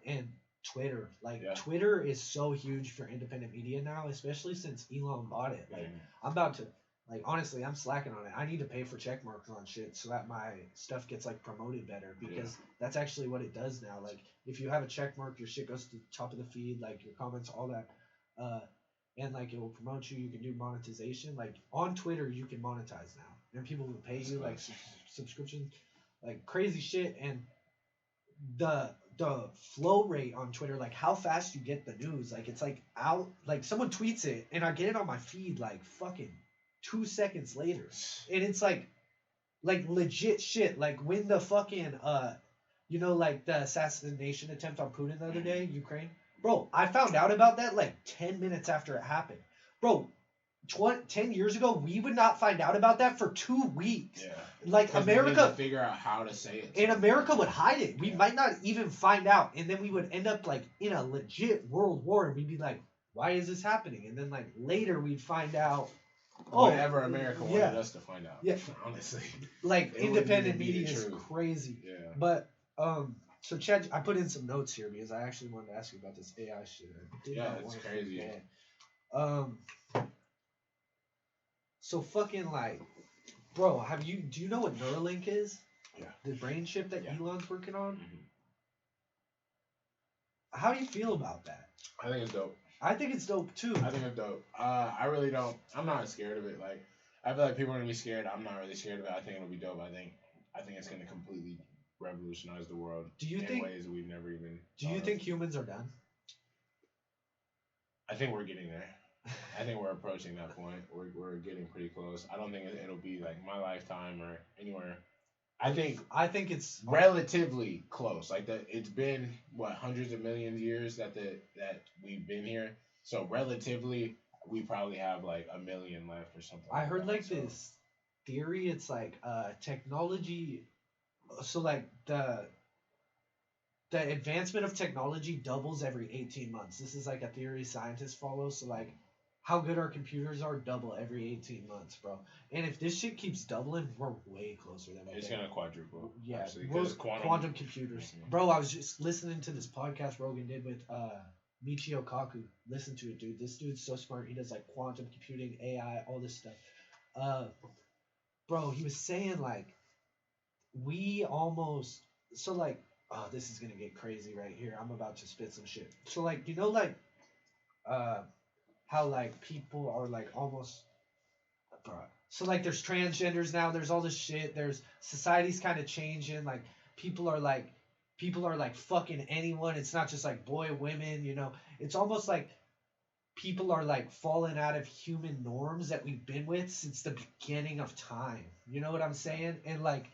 and Twitter. Like Twitter is so huge for independent media now, especially since Elon bought it. Like I'm about to like honestly, I'm slacking on it. I need to pay for check marks on shit so that my stuff gets like promoted better because that's actually what it does now. Like if you have a check mark, your shit goes to the top of the feed, like your comments, all that, and like it will promote you. You can do monetization. Like on Twitter, you can monetize now, and people will pay you like subscription, like crazy shit. And the flow rate on Twitter, like how fast you get the news, like it's like out, like someone tweets it, and I get it on my feed like fucking 2 seconds later, and it's like legit shit. Like when the fucking you know, like the assassination attempt on Putin the other day, Ukraine, bro, I found out about that like 10 minutes after it happened, bro. 10 years ago, we would not find out about that for 2 weeks. Yeah. Like America, figure out how to say it. And America would hide it. We might not even find out, and then we would end up like in a legit world war, and we'd be like, "Why is this happening?" And then like later, we'd find out. Whatever America wanted us to find out. Yeah, honestly, like independent media is crazy. Yeah. But so Chad, I put in some notes here because I actually wanted to ask you about this AI shit. It's crazy. So fucking like, bro, do you know what Neuralink is? Yeah. The brain chip that Elon's working on? Mm-hmm. How do you feel about that? I think it's dope. I think it's dope too. I think it's dope. I really don't. I'm not scared of it. Like, I feel like people are gonna be scared. I'm not really scared of it. I think it'll be dope. I think it's gonna completely revolutionize the world. In ways that we've never even. Do you think humans are done? I think we're getting there. I think we're approaching that point. We're getting pretty close. I don't think it'll be like my lifetime or anywhere. I think it's relatively close. Like that, it's been hundreds of millions of years that we've been here. So relatively, we probably have like 1 million left or something. I heard this theory. It's like technology. So like the advancement of technology doubles every 18 months. This is like a theory scientists follow. So like how good our computers are double every 18 months, bro. And if this shit keeps doubling, we're way closer than it's gonna quadruple. Yeah, actually, we're quantum computers. Mm-hmm. Bro, I was just listening to this podcast Rogan did with Michio Kaku. Listen to it, dude. This dude's so smart. He does like quantum computing, AI, all this stuff. Bro, he was saying like we almost this is gonna get crazy right here. I'm about to spit some shit. So like, you know, like how like people are like almost so like there's transgenders now, there's all this shit, there's society's kind of changing, like people are like fucking anyone. It's not just like boy, women, you know. It's almost like people are like falling out of human norms that we've been with since the beginning of time. You know what I'm saying? And like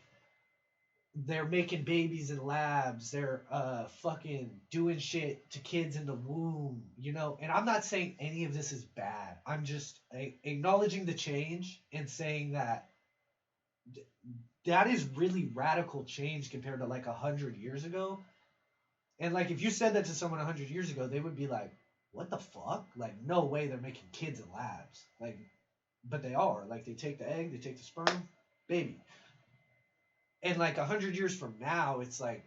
they're making babies in labs. They're fucking doing shit to kids in the womb, you know. And I'm not saying any of this is bad. I'm just acknowledging the change and saying that that is really radical change compared to like 100 years ago. And like if you said that to someone 100 years ago, they would be like, "What the fuck? Like no way they're making kids in labs." Like, but they are. Like they take the egg, they take the sperm, baby. And like 100 years from now, it's like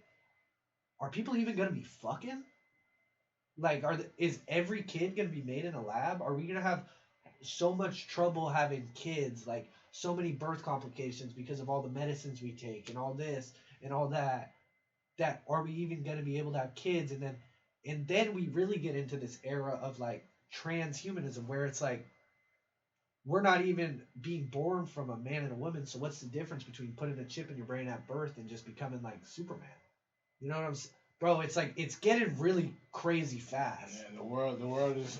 are people even gonna be fucking? Like, is every kid gonna be made in a lab? Are we gonna have so much trouble having kids? Like, so many birth complications because of all the medicines we take and all this and all that. That are we even gonna be able to have kids? And then we really get into this era of like transhumanism where it's like we're not even being born from a man and a woman. So what's the difference between putting a chip in your brain at birth and just becoming like Superman? You know what I'm saying? Bro, it's like it's getting really crazy fast. Yeah, the world is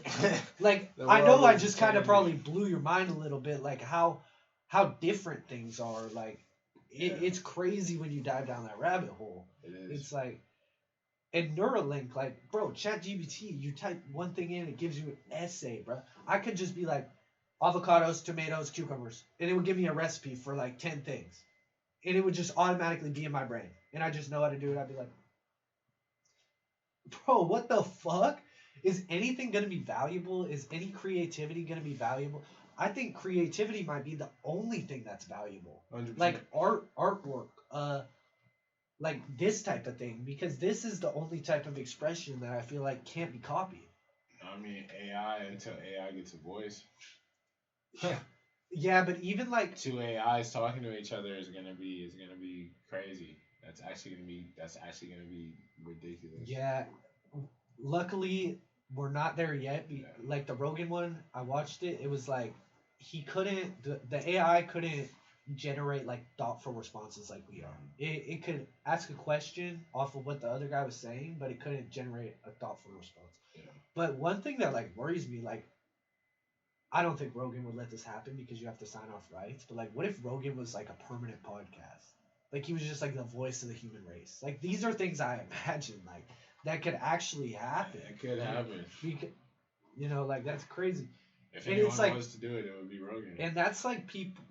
like I know I just kind of probably blew your mind a little bit, like how different things are. Like it's crazy when you dive down that rabbit hole. It is. It's like and Neuralink, like bro, ChatGPT, you type one thing in, it gives you an essay, bro. I could just be like avocados, tomatoes, cucumbers, and it would give me a recipe for like 10 things, and it would just automatically be in my brain, and I just know how to do it. I'd be like, bro, what the fuck? Is anything going to be valuable? Is any creativity going to be valuable? I think creativity might be the only thing that's valuable. 100%. Like artwork, like this type of thing, because this is the only type of expression that I feel like can't be copied. I mean, AI, until AI gets a voice. Yeah, but even like two AIs talking to each other is gonna be crazy. That's actually gonna be ridiculous. Yeah, luckily we're not there yet. Like the Rogan one, I watched it. It was like he couldn't. The AI couldn't generate like thoughtful responses like we are. It could ask a question off of what the other guy was saying, but it couldn't generate a thoughtful response. Yeah. But one thing that like worries me, like I don't think Rogan would let this happen because you have to sign off rights. But like, what if Rogan was like a permanent podcast? Like he was just like the voice of the human race. Like these are things I imagine like that could actually happen. It could happen. Because, you know, like that's crazy. If anyone wants to do it, it would be Rogan. And that's like people.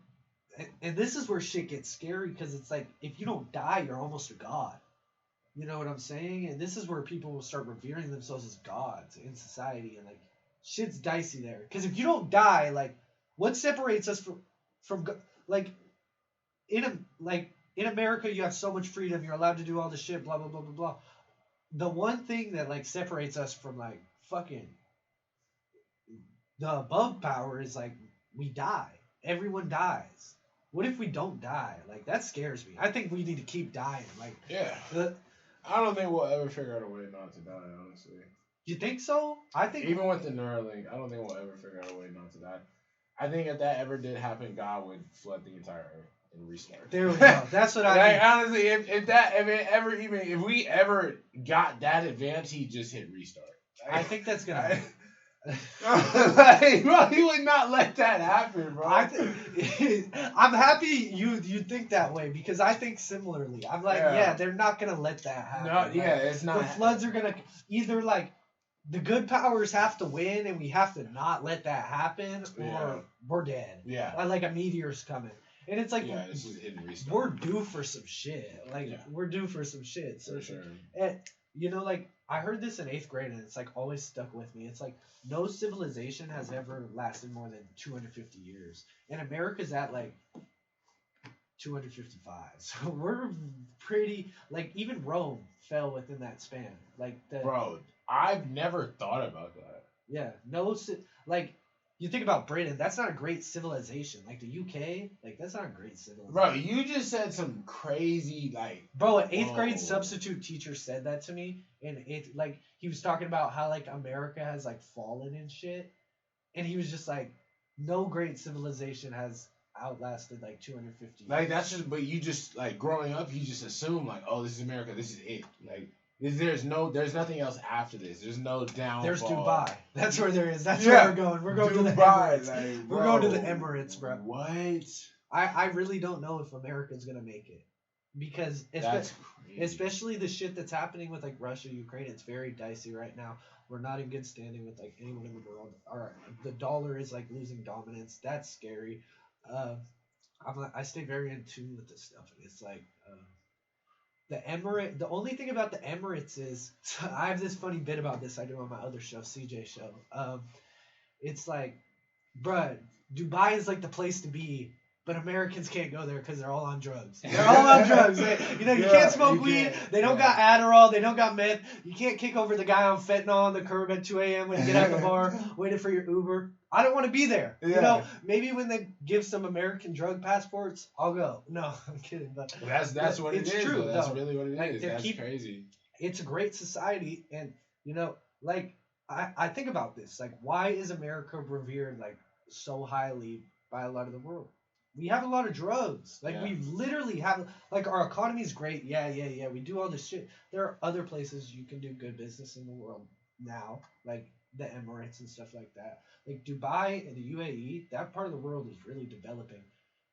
And this is where shit gets scary because it's like if you don't die, you're almost a god. You know what I'm saying? And this is where people will start revering themselves as gods in society, and like shit's dicey there. Because if you don't die, like what separates us from like in America, you have so much freedom. You're allowed to do all this shit. Blah blah blah blah blah. The one thing that like separates us from like fucking the above power is like we die. Everyone dies. What if we don't die? Like that scares me. I think we need to keep dying. Like yeah. I don't think we'll ever figure out a way not to die. Honestly. You think so? I think even with the Neuralink, I don't think we'll ever figure out a way not to die. I think if that ever did happen, God would flood the entire earth and restart. There we go. That's what I mean. Honestly, if we ever got that advanced, he'd just hit restart. I think that's gonna. Like, bro, he would not let that happen, bro. I'm happy you think that way because I think similarly. I'm like, yeah they're not gonna let that happen. No, yeah, it's not. The floods are gonna either like the good powers have to win and we have to not let that happen, or we're dead. Yeah, like a meteor's coming, and it's like this is hidden restart. We're due for some shit. Like we're due for some shit. So for sure. And, you know, like I heard this in 8th grade and it's like always stuck with me. It's like no civilization has ever lasted more than 250 years, and America's at like 255. So we're pretty like even Rome fell within that span. Like bro, I've never thought about that. Yeah, like you think about Britain, that's not a great civilization. Like the UK, like that's not a great civilization. Bro, you just said some crazy like. Bro, an 8th grade substitute teacher said that to me, and it like he was talking about how like America has like fallen and shit, and he was just like, no great civilization has outlasted like 250 years. Like that's just, but you just like growing up, you just assume like, oh, this is America, this is it. Like there's nothing else after this. There's no downfall. There's Dubai. That's where there is. That's where we're going. We're going Dubai, to the Emirates. We're going to the Emirates, bro. What? I really don't know if America's gonna make it because especially the shit that's happening with like Russia, Ukraine. It's very dicey right now. We're not in good standing with like anyone in the world. The dollar is like losing dominance. That's scary. I stay very in tune with this stuff, and it's like the only thing about the Emirates is I have this funny bit about this I do on my other show, CJ show. It's like, bruh, Dubai is like the place to be But Americans can't go there because they're all on drugs. They're all on drugs. You can't smoke weed. They don't got Adderall. They don't got meth. You can't kick over the guy on fentanyl on the curb at 2 a.m. when you get out of the bar waiting for your Uber. I don't want to be there. Yeah. Maybe when they give some American drug passports, I'll go. No, I'm kidding. But that's what it is. True. Though. That's really what it is. That's crazy. It's a great society, and I think about this. Like, why is America revered so highly by a lot of the world? We have a lot of drugs. We literally have, our economy is great. Yeah. We do all this shit. There are other places you can do good business in the world now, like the Emirates and stuff like that. Like Dubai and the UAE, that part of the world is really developing.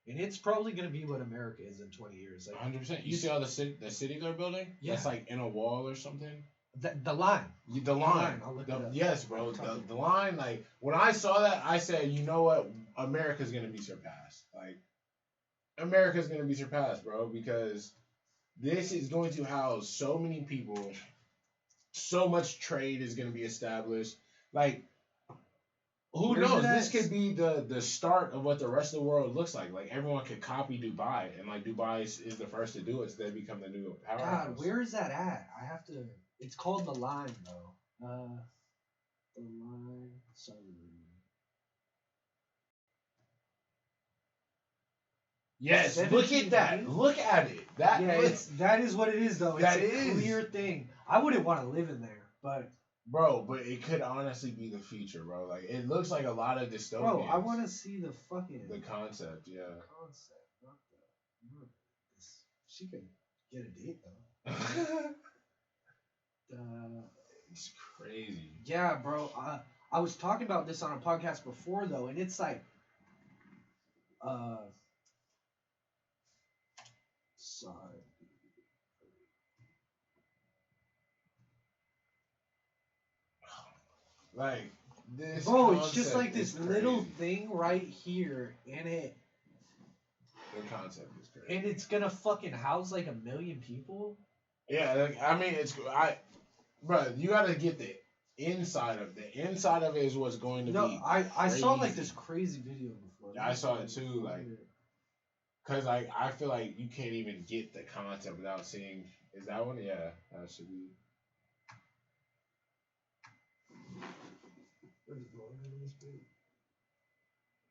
And it's probably going to be what America is in 20 years. 100%. You see all the city they're building? Yeah. That's in a wall or something? The line. The line. I'll look it up. Yes, bro. The line, when I saw that, I said, you know what? America's going to be surpassed. America's going to be surpassed, bro, because this is going to house so many people. So much trade is going to be established. Who knows? This could be the start of what the rest of the world looks like. Everyone could copy Dubai, and Dubai is the first to do it, so they become the new powerhouse. God, where is that at? I have to. It's called the Line, though. The Line. Sorry. Yes, look at that. Look at it. That is what it is, though. It's a clear thing. I wouldn't want to live in there, but. Bro, but it could honestly be the future, bro. It looks like a lot of dystopians. Bro, I want to see the fucking... The concept, yeah. The concept, not the... She could get a date, though. It's crazy. Yeah, bro. I was talking about this on a podcast before, though, and it's sorry. This bro, it's just this little thing right here, and the concept is crazy. And it's gonna fucking house 1 million people. Yeah, bro, you gotta get the inside of it. The inside of it is what's going to be. No, I saw this crazy video before. Yeah, I saw it too. Cause I feel like you can't even get the concept without seeing. Is that one? Yeah, that should be.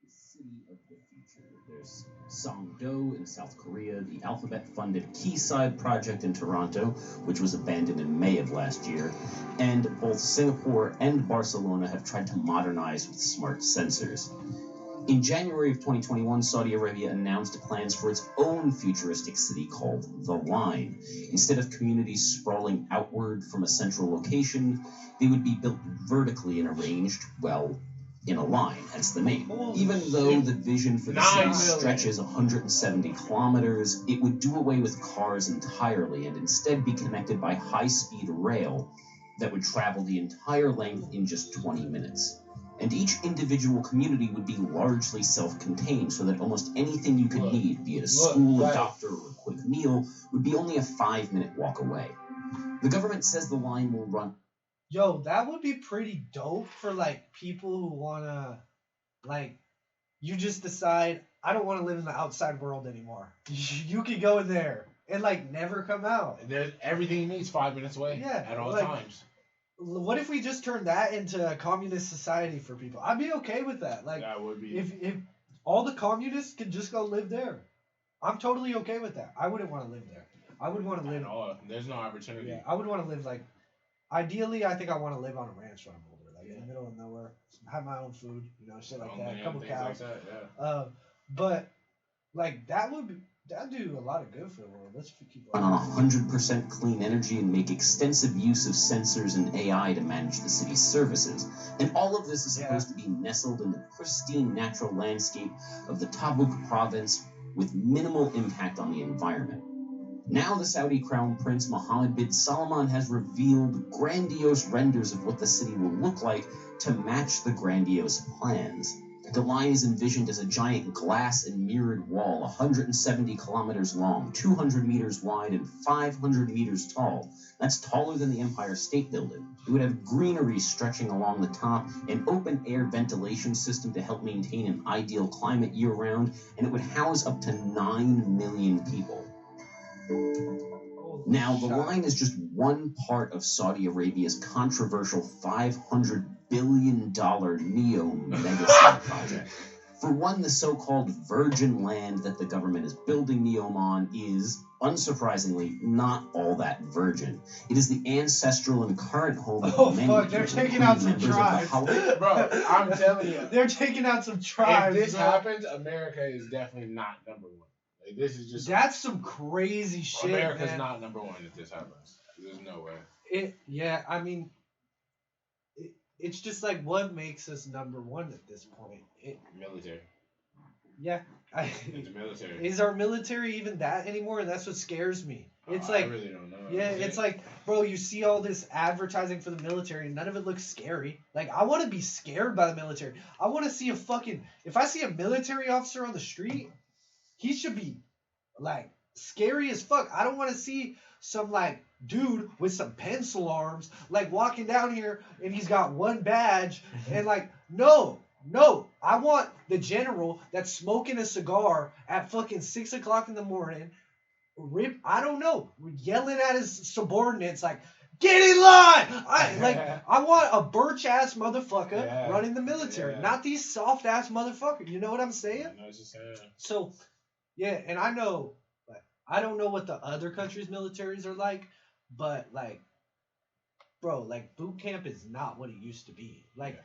City of the future. There's Songdo in South Korea, the Alphabet-funded Quayside project in Toronto, which was abandoned in May of last year, and both Singapore and Barcelona have tried to modernize with smart sensors. In January of 2021, Saudi Arabia announced plans for its own futuristic city called The Line. Instead of communities sprawling outward from a central location, they would be built vertically and arranged, in a line, hence the name. Even though the vision for the city stretches 170 kilometers, it would do away with cars entirely and instead be connected by high-speed rail that would travel the entire length in just 20 minutes. And each individual community would be largely self-contained, so that almost anything you could need, be it a school, a doctor, or a quick meal, would be only a 5-minute walk away. The government says the line will run... Yo, that would be pretty dope for people who wanna you just decide I don't want to live in the outside world anymore. You could go in there and never come out. Everything you need is 5 minutes away. Yeah, at all times. What if we just turned that into a communist society for people? I'd be okay with that. That would be. If all the communists could just go live there, I'm totally okay with that. I wouldn't want to live there. I would want to live. There's no opportunity. Yeah, I would want to live ideally, I think I want to live on a ranch when I'm older, in the middle of nowhere, have my own food, shit like that, a couple cows. Like that, yeah. But that'd do a lot of good for the world. Let's keep on 100% clean energy and make extensive use of sensors and AI to manage the city's services. And all of this is supposed to be nestled in the pristine natural landscape of the Tabuk province with minimal impact on the environment. Now the Saudi Crown Prince Mohammed bin Salman has revealed grandiose renders of what the city will look like to match the grandiose plans. The line is envisioned as a giant glass and mirrored wall, 170 kilometers long, 200 meters wide, and 500 meters tall. That's taller than the Empire State Building. It would have greenery stretching along the top, an open-air ventilation system to help maintain an ideal climate year-round, and it would house up to 9 million people. Now, the line is just one part of Saudi Arabia's controversial $500 billion NEO megacity project. For one, the so-called virgin land that the government is building NEOM on is, unsurprisingly, not all that virgin. It is the ancestral and current home of many people. They're taking out some tribes. Bro, I'm telling you. They're taking out some tribes. If this happens, America is definitely not number one. Like, this is just... That's some crazy shit, America's man. not number one if this happens. There's no way. It's just like, what makes us number one at this point? Military. Yeah. It's military. Is our military even that anymore? And that's what scares me. It's like, I really don't know. Yeah, it's like, bro, you see all this advertising for the military, and none of it looks scary. Like, I want to be scared by the military. I want to see if I see a military officer on the street, he should be, like, scary as fuck. I don't want to see some, like, dude with some pencil arms, like, walking down here, and he's got one badge, and, like, no, I want the general that's smoking a cigar at fucking 6 o'clock in the morning, yelling at his subordinates, like, get in line! I want a birch-ass motherfucker running the military, not these soft-ass motherfuckers. You know what I'm saying? I know what you're saying. So, yeah, and I know, I don't know what the other countries' militaries are like, but, like, bro, like, boot camp is not what it used to be. Like,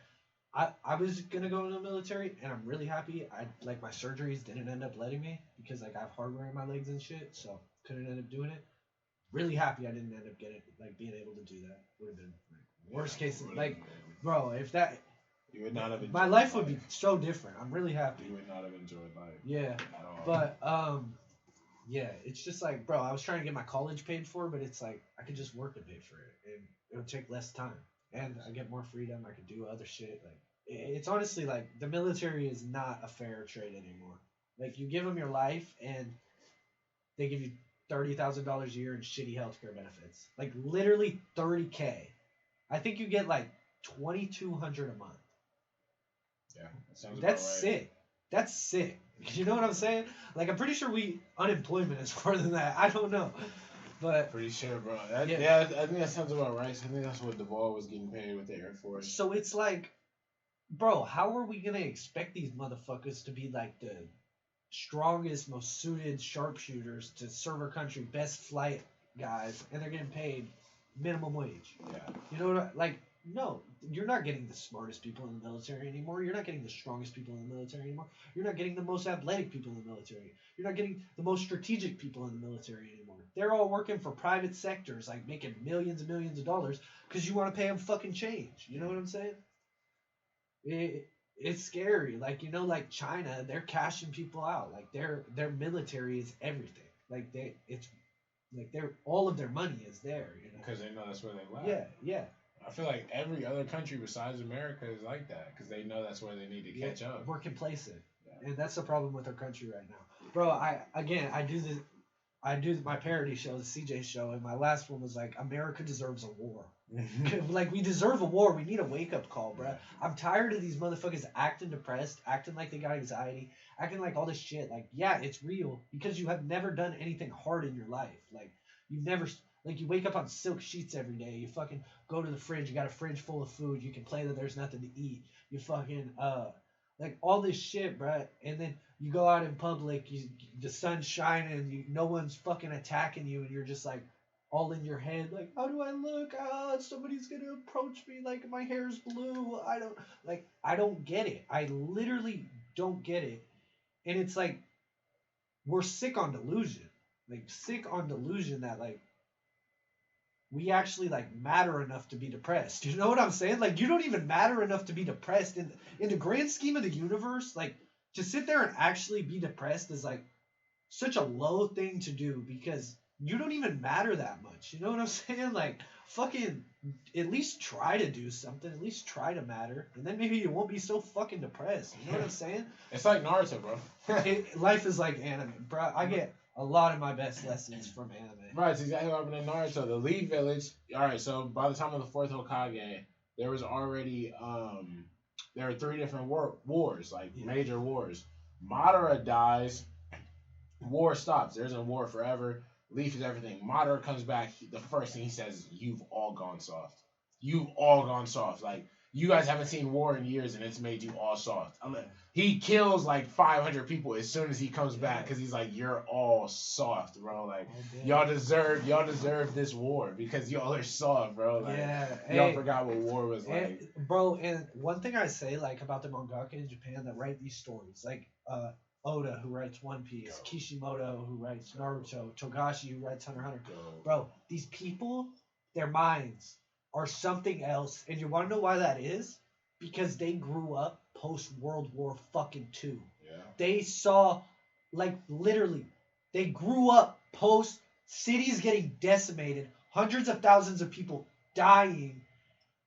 I was going to go into the military, and I'm really happy. My surgeries didn't end up letting me, because, like, I have hardware in my legs and shit, so couldn't end up doing it. Really happy I didn't end up being able to do that. Would have been, like, worst case, like, bro, if that... You would not have my life would be so different. I'm really happy. You would not have enjoyed life. Yeah, but, yeah, it's just like, bro, I was trying to get my college paid for, but it's like, I could just work and pay for it, and it would take less time, and I get more freedom, I could do other shit, like, it's honestly, like, the military is not a fair trade anymore. Like, you give them your life, and they give you $30,000 a year in shitty healthcare benefits. Like, literally $30K. I think you get, like, $2,200 a month. Yeah, that sounds That's about right. sick. That's sick. You know what I'm saying? Like, I'm pretty sure unemployment is more than that. I don't know. But pretty sure, bro. I think that sounds about right. So I think that's what Duvall was getting paid with the Air Force. So it's like, bro, how are we gonna expect these motherfuckers to be like the strongest, most suited sharpshooters to serve our country, best flight guys, and they're getting paid minimum wage? Yeah. You know what? Like, no, you're not getting the smartest people in the military anymore. You're not getting the strongest people in the military anymore. You're not getting the most athletic people in the military. You're not getting the most strategic people in the military anymore. They're all working for private sectors, like making millions and millions of dollars because you want to pay them fucking change. You know what I'm saying? It's scary. Like, you know, like China, they're cashing people out. Like, their military is everything. Like, all of their money is there. You know, because they know that's where they live. Yeah. I feel like every other country besides America is like that because they know that's where they need to catch up. We're complacent, and that's the problem with our country right now, bro. I do my parody show, the CJS show, and my last one was like, America deserves a war. Like, we deserve a war. We need a wake-up call, bro. I'm tired of these motherfuckers acting depressed, acting like they got anxiety, acting like all this shit. Like, yeah, it's real because you have never done anything hard in your life. Like, you've never... Like, you wake up on silk sheets every day. You fucking go to the fridge. You got a fridge full of food. You complain that there's nothing to eat. You fucking, like, all this shit, bro. And then you go out in public. The sun's shining. No one's fucking attacking you. And you're just, like, all in your head. Like, how do I look? Somebody's going to approach me. Like, my hair's blue. I don't get it. I literally don't get it. And it's, like, we're sick on delusion. Like, sick on delusion that, like, we actually, like, matter enough to be depressed. You know what I'm saying? Like, you don't even matter enough to be depressed. In the grand scheme of the universe, like, to sit there and actually be depressed is, like, such a low thing to do because you don't even matter that much. You know what I'm saying? Like, fucking, at least try to do something. At least try to matter, and then maybe you won't be so fucking depressed. You know what I'm saying? It's like Naruto, bro. Life is like anime, bro. I get a lot of my best lessons from anime. Right, it's exactly what happened in Naruto. The Leaf Village. All right, so by the time of the fourth Hokage, there was already there were 3 different wars, like major wars. Madara dies, war stops. There isn't a war forever. Leaf is everything. Madara comes back. The first thing he says is, "You've all gone soft. You've all gone soft. Like you guys haven't seen war in years, and it's made you all soft." He kills like 500 people as soon as he comes back because he's like, "You're all soft, bro. Like y'all deserve this war because y'all are soft, bro. Like y'all forgot what war was like, bro." And one thing I say like about the mangaka in Japan that write these stories, like Oda, who writes One Piece, Kishimoto, who writes Naruto, Togashi, who writes Hunter x Hunter. Bro, these people, their minds are something else, and you want to know why that is? Because they grew up post World War fucking II. Yeah. They saw, like, literally, they grew up post cities getting decimated, hundreds of thousands of people dying,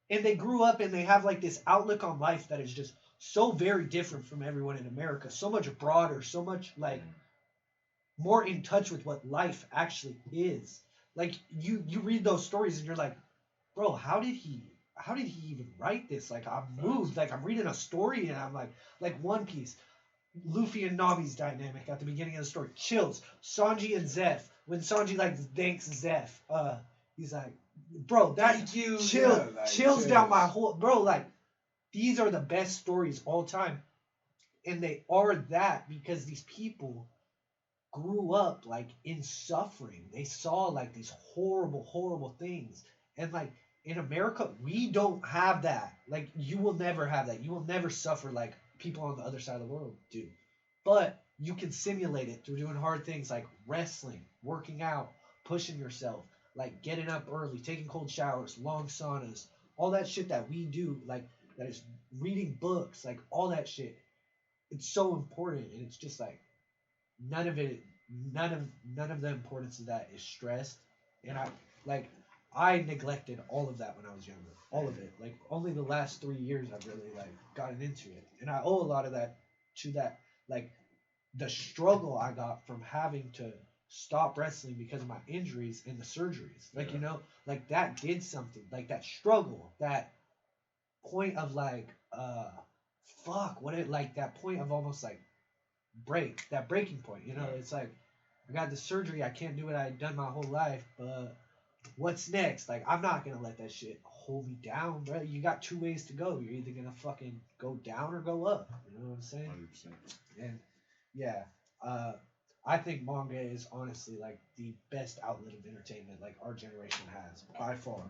and they grew up and they have like this outlook on life that is just so very different from everyone in America, so much broader, so much like more in touch with what life actually is. Like you read those stories and you're like, bro, how did he even write this? Like I'm moved, like I'm reading a story and I'm like One Piece, Luffy and Nami's dynamic at the beginning of the story, chills. Sanji and Zeph, when Sanji like thanks Zeph, he's like, bro, that chills down my whole, bro, like these are the best stories all time. And they are that because these people grew up like in suffering. They saw like these horrible, horrible things. And like in America, we don't have that. Like you will never have that. You will never suffer like people on the other side of the world do. But you can simulate it through doing hard things like wrestling, working out, pushing yourself, like getting up early, taking cold showers, long saunas, all that shit that we do, like that is reading books, like all that shit. It's so important, and it's just like none of the importance of that is stressed. And I neglected all of that when I was younger. All of it. Like only the last 3 years I've really like gotten into it. And I owe a lot of that to that, like the struggle I got from having to stop wrestling because of my injuries and the surgeries. Like, you know, like that did something. Like that struggle, that point of like like that point of almost like breaking point, you know. It's like I got the surgery, I can't do what I had done my whole life, but what's next? Like I'm not gonna let that shit hold me down, bro. You got 2 ways to go. You're either gonna fucking go down or go up, you know what I'm saying? 100%. And yeah, I think manga is honestly like the best outlet of entertainment like our generation has by far.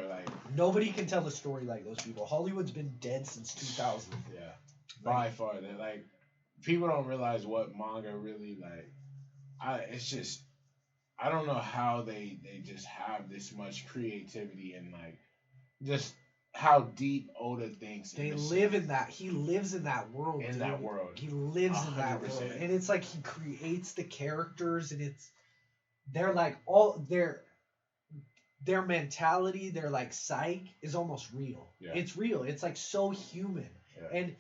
Like nobody can tell a story like those people. Hollywood's been dead since 2000. Yeah, by far. They're like, people don't realize what manga really like. It's just, I don't know how they just have this much creativity and like just how deep Oda thinks. They live in that. He lives in that world. In that world. He lives 100%. In that world, and it's like he creates the characters, and they're like all their mentality, their like psyche is almost real. Yeah. It's real. It's like so human. Yeah. And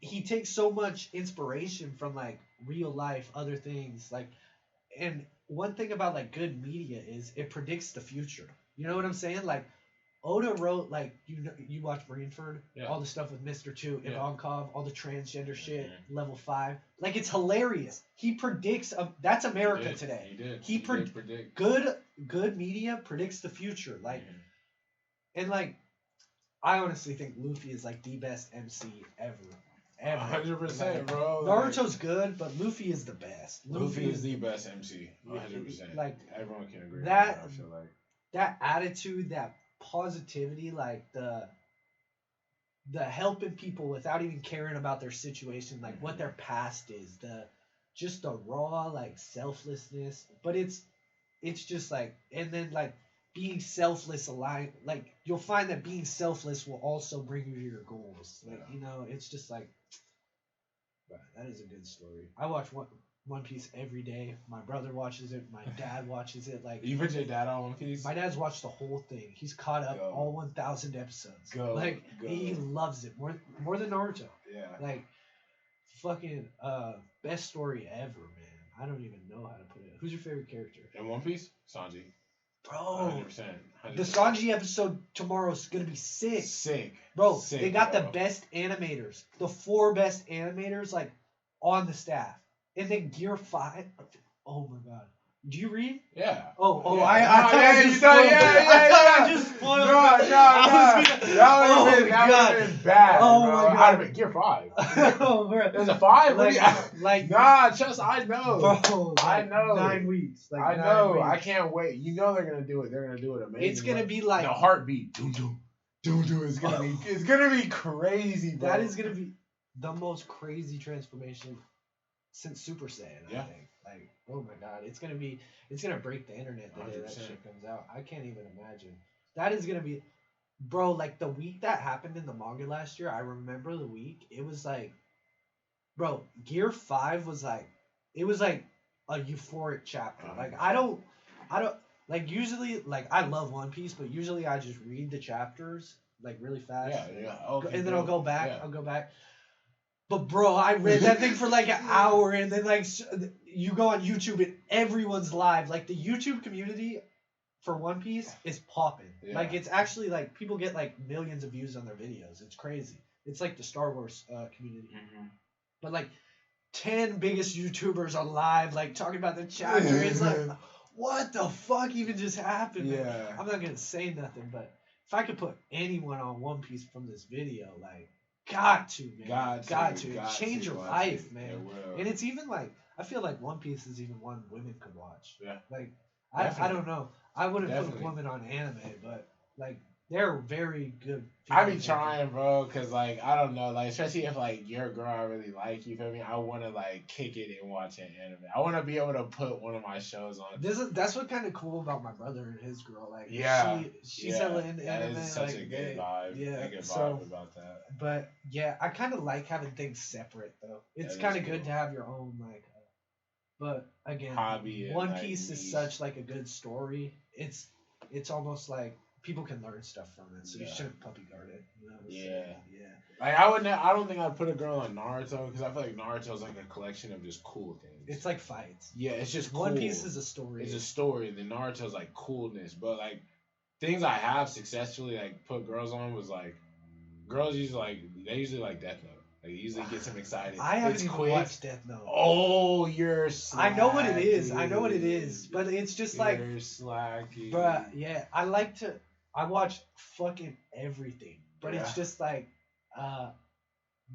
he takes so much inspiration from like real life, other things. Like, and one thing about like good media is it predicts the future. You know what I'm saying? Like Oda wrote like you watch Greenford, all the stuff with Mr. 2, Ivankov, all the transgender shit, level 5. Like it's hilarious. He predicts that's America today. He did predict. Good media predicts the future. Like and like I honestly think Luffy is like the best MC ever. 100%, bro. Naruto's good, but Luffy is the best. Luffy is the best MC. 100%. Like everyone can agree. That I feel like that attitude, that positivity, like the helping people without even caring about their situation, like what their past is, just the raw like selflessness. But it's just like, and then like being selfless aligned, like you'll find that being selfless will also bring you to your goals. Like you know, it's just like, that is a good story. I watched One Piece every day. My brother watches it. My dad watches it. Like You put your dad on One Piece? my dad's watched the whole thing. He's caught up all 1,000 episodes. He loves it more than Naruto. Yeah. Like fucking best story ever, man. I don't even know how to put it. Who's your favorite character? In One Piece? Sanji. Bro, 100%. the Sanji episode tomorrow is gonna be sick. Sick. Bro, Sick, they got bro. the best animators. The 4 best animators like on the staff. And then Gear 5. Oh my god. Do you read? Yeah. Oh, yeah. I just spoiled it. I just spoiled it. That would have been bad. Oh bro. my god. I'd have been Gear 5. Oh, bro. There's a 5? Like nah, trust, I know. Bro, I know. 9 weeks. Like I 9 know. weeks. I can't wait. You know they're gonna do it. They're gonna do it amazing. It's gonna be like the heartbeat. Doom doom. Doom doom. It's gonna be crazy, bro. That is gonna be the most crazy transformation since Super Saiyan, I think. Like, oh my god, it's gonna break the internet the day that shit comes out. I can't even imagine. That is gonna be, bro. Like the week that happened in the manga last year, I remember the week. It was like, bro, Gear 5 was like, it was like a euphoric chapter. Like I don't like usually like I love One Piece, but usually I just read the chapters like really fast. Yeah. Okay, and then I'll go back. Yeah. I'll go back. But bro, I read that thing for like an hour, and then like you go on YouTube and everyone's live. Like the YouTube community for One Piece is popping. Yeah. Like it's actually like people get like millions of views on their videos. It's crazy. It's like the Star Wars community. Mm-hmm. But like 10 biggest YouTubers are live, like talking about the chapter. It's like, what the fuck even just happened? Yeah. Man? I'm not gonna say nothing, but if I could put anyone on One Piece from this video, like. Got to, man. Got to. Change your life, man. It will. And it's even like, I feel like One Piece is even one women could watch. Yeah. Like, I don't know. I wouldn't put women on anime, but like, they're very good. I be trying, bro, because like, I don't know, like, especially if like you're a girl I really like, you feel me? I want to like kick it and watch an anime. I want to be able to put one of my shows on. That's what kind of cool about my brother and his girl. Like, she's hella into anime. That is such like, a good vibe. Yeah, a good vibe about that. But yeah, I kind of like having things separate though. It's kind of good to have your own like. But again, hobby. One Piece is such like a good story. It's almost like people can learn stuff from it, so you shouldn't puppy guard it. You know? Yeah. Yeah. Like I don't think I'd put a girl on Naruto because I feel like Naruto's like a collection of just cool things. It's like fights. Yeah, it's just cool. One Piece is a story. It's a story. The Naruto's like coolness, but like things I have successfully like put girls on was like girls usually like Death Note. Like it usually gets them excited. I haven't even watched Death Note. Oh, you're slacky. I know what it is. But it's just like you're slacky. Bruh, yeah. I watch fucking everything. But it's just like bruh,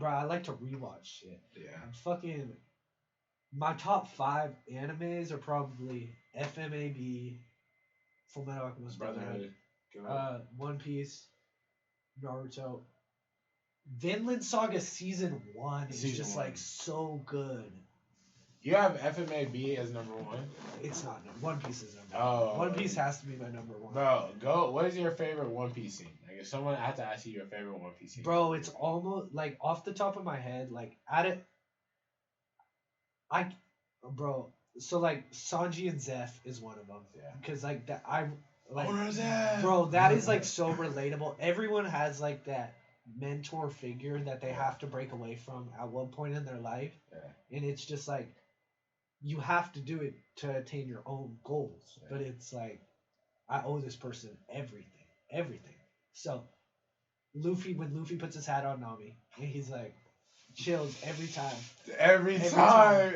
I like to rewatch shit. Yeah. I'm fucking my top 5 animes are probably FMAB, Fullmetal Alchemist Brotherhood, One Piece, Naruto. Vinland Saga season 1 is just like so good. You have FMAB as number 1? It's not. One Piece is number 1. Oh. One Piece has to be my number 1. Bro, go. What is your favorite One Piece scene? Like, if someone I have to ask you your favorite One Piece scene. Bro, it's almost like off the top of my head, like bro. So like Sanji and Zeph is one of them. Yeah. Because like that, bro, that is like so relatable. Everyone has like that mentor figure that they have to break away from at one point in their life, and it's just like you have to do it to attain your own goals. But it's like I owe this person everything. So when Luffy puts his hat on Nami and he's like chills every time. Every time.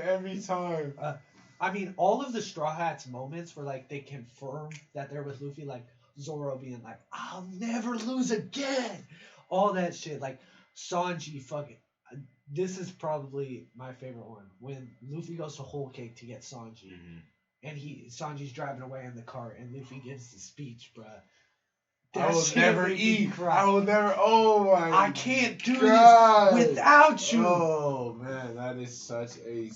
I mean, all of the Straw Hats moments where like they confirm that they're with Luffy, like Zoro being like, "I'll never lose again." All that shit, like Sanji fucking. This is probably my favorite one when Luffy goes to Whole Cake to get Sanji, and Sanji's driving away in the car, and Luffy gives the speech, bruh. I will never eat. I will never. Oh my! I can't do this without you. Oh man, that is such a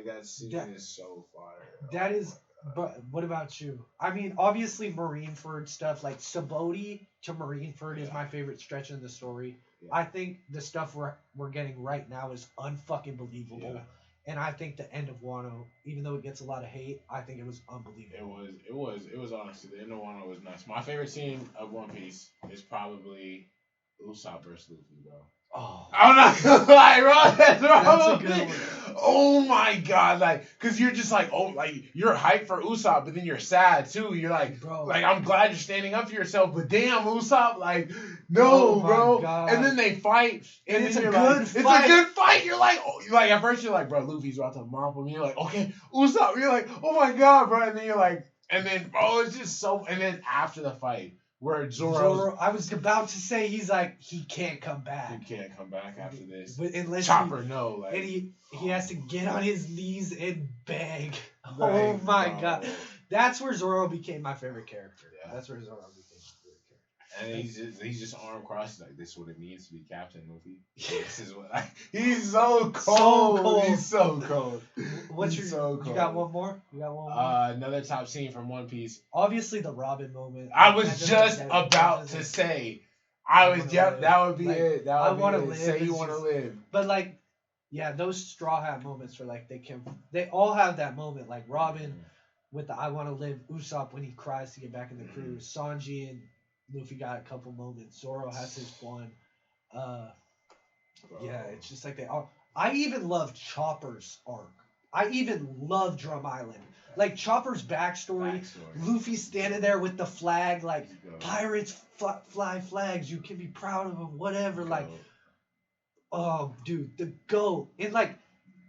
that scene is so fire. That is. But what about you? I mean, obviously Marineford stuff, like Sabaody to Marineford is my favorite stretch in the story. Yeah. I think the stuff we're getting right now is unfucking believable. Yeah. And I think the end of Wano, even though it gets a lot of hate, I think it was unbelievable. It was honestly, the end of Wano was nice. My favorite scene of One Piece is probably Usopp versus Luffy, bro. Oh, I'm not gonna lie, bro. That's a good one. Oh my god, like, cause you're just like, oh, like you're hyped for Usopp, but then you're sad too. You're like, bro, like I'm glad you're standing up for yourself, but damn, Usopp, like, no, oh my bro. God. And then they fight, and it's then a you're good like, fight. it's a good fight. You're like, oh, like at first you're like, bro, Luffy's about to mop him. You're like, okay, Usopp. You're like, oh my god, bro. And then you're like, and then bro, it's just so. And then after the fight, where Zoro, I was about to say he can't come back. He can't come back after this. But unless Chopper, no, like, and he has to get on his knees and beg. Like, oh my bro. god, that's where Zoro became my favorite character. Yeah. That's where Zoro became my favorite character. And he's just arm crossed, like, this is what it means to be Captain Luffy. This is what he's so cold. He's so cold. You got one more? You got one more? Another top scene from One Piece. Obviously the Robin moment. I was just about to say. That would be it. That would be it. Say you want to live. But like, yeah, those Straw Hat moments were like they all have that moment. Like Robin with the I want to live, Usopp when he cries to get back in the crew, Sanji and Luffy got a couple moments. Zoro has his one. Yeah, it's just like they all. I even love Chopper's arc. I even love Drum Island. Like Chopper's backstory. Luffy standing there with the flag, like pirates fly flags. You can be proud of them, whatever. Like, oh, dude, the GOAT. And like,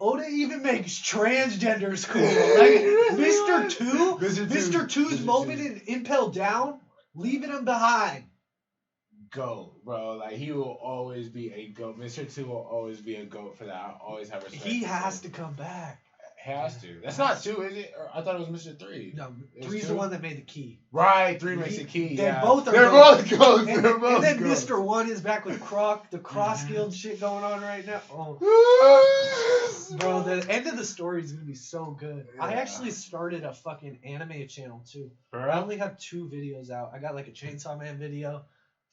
Oda even makes transgenders cool. Like Mr. Two's moment in Impel Down, leaving him behind. GOAT, bro. Like, he will always be a GOAT. Mr. 2 will always be a GOAT for that. I always have respect. He has to come back. Has to. That's not 2, is it? Or I thought it was Mr. 3. No, 3's the one that made the key. Right, 3 makes the key. They're both GOATs. And then Mr. 1 is back with Croc, the cross-skilled shit going on right now. Oh. Bro, the end of the story is going to be so good. Yeah. I actually started a fucking anime channel, too. I only have 2 videos out. I got like a Chainsaw Man video.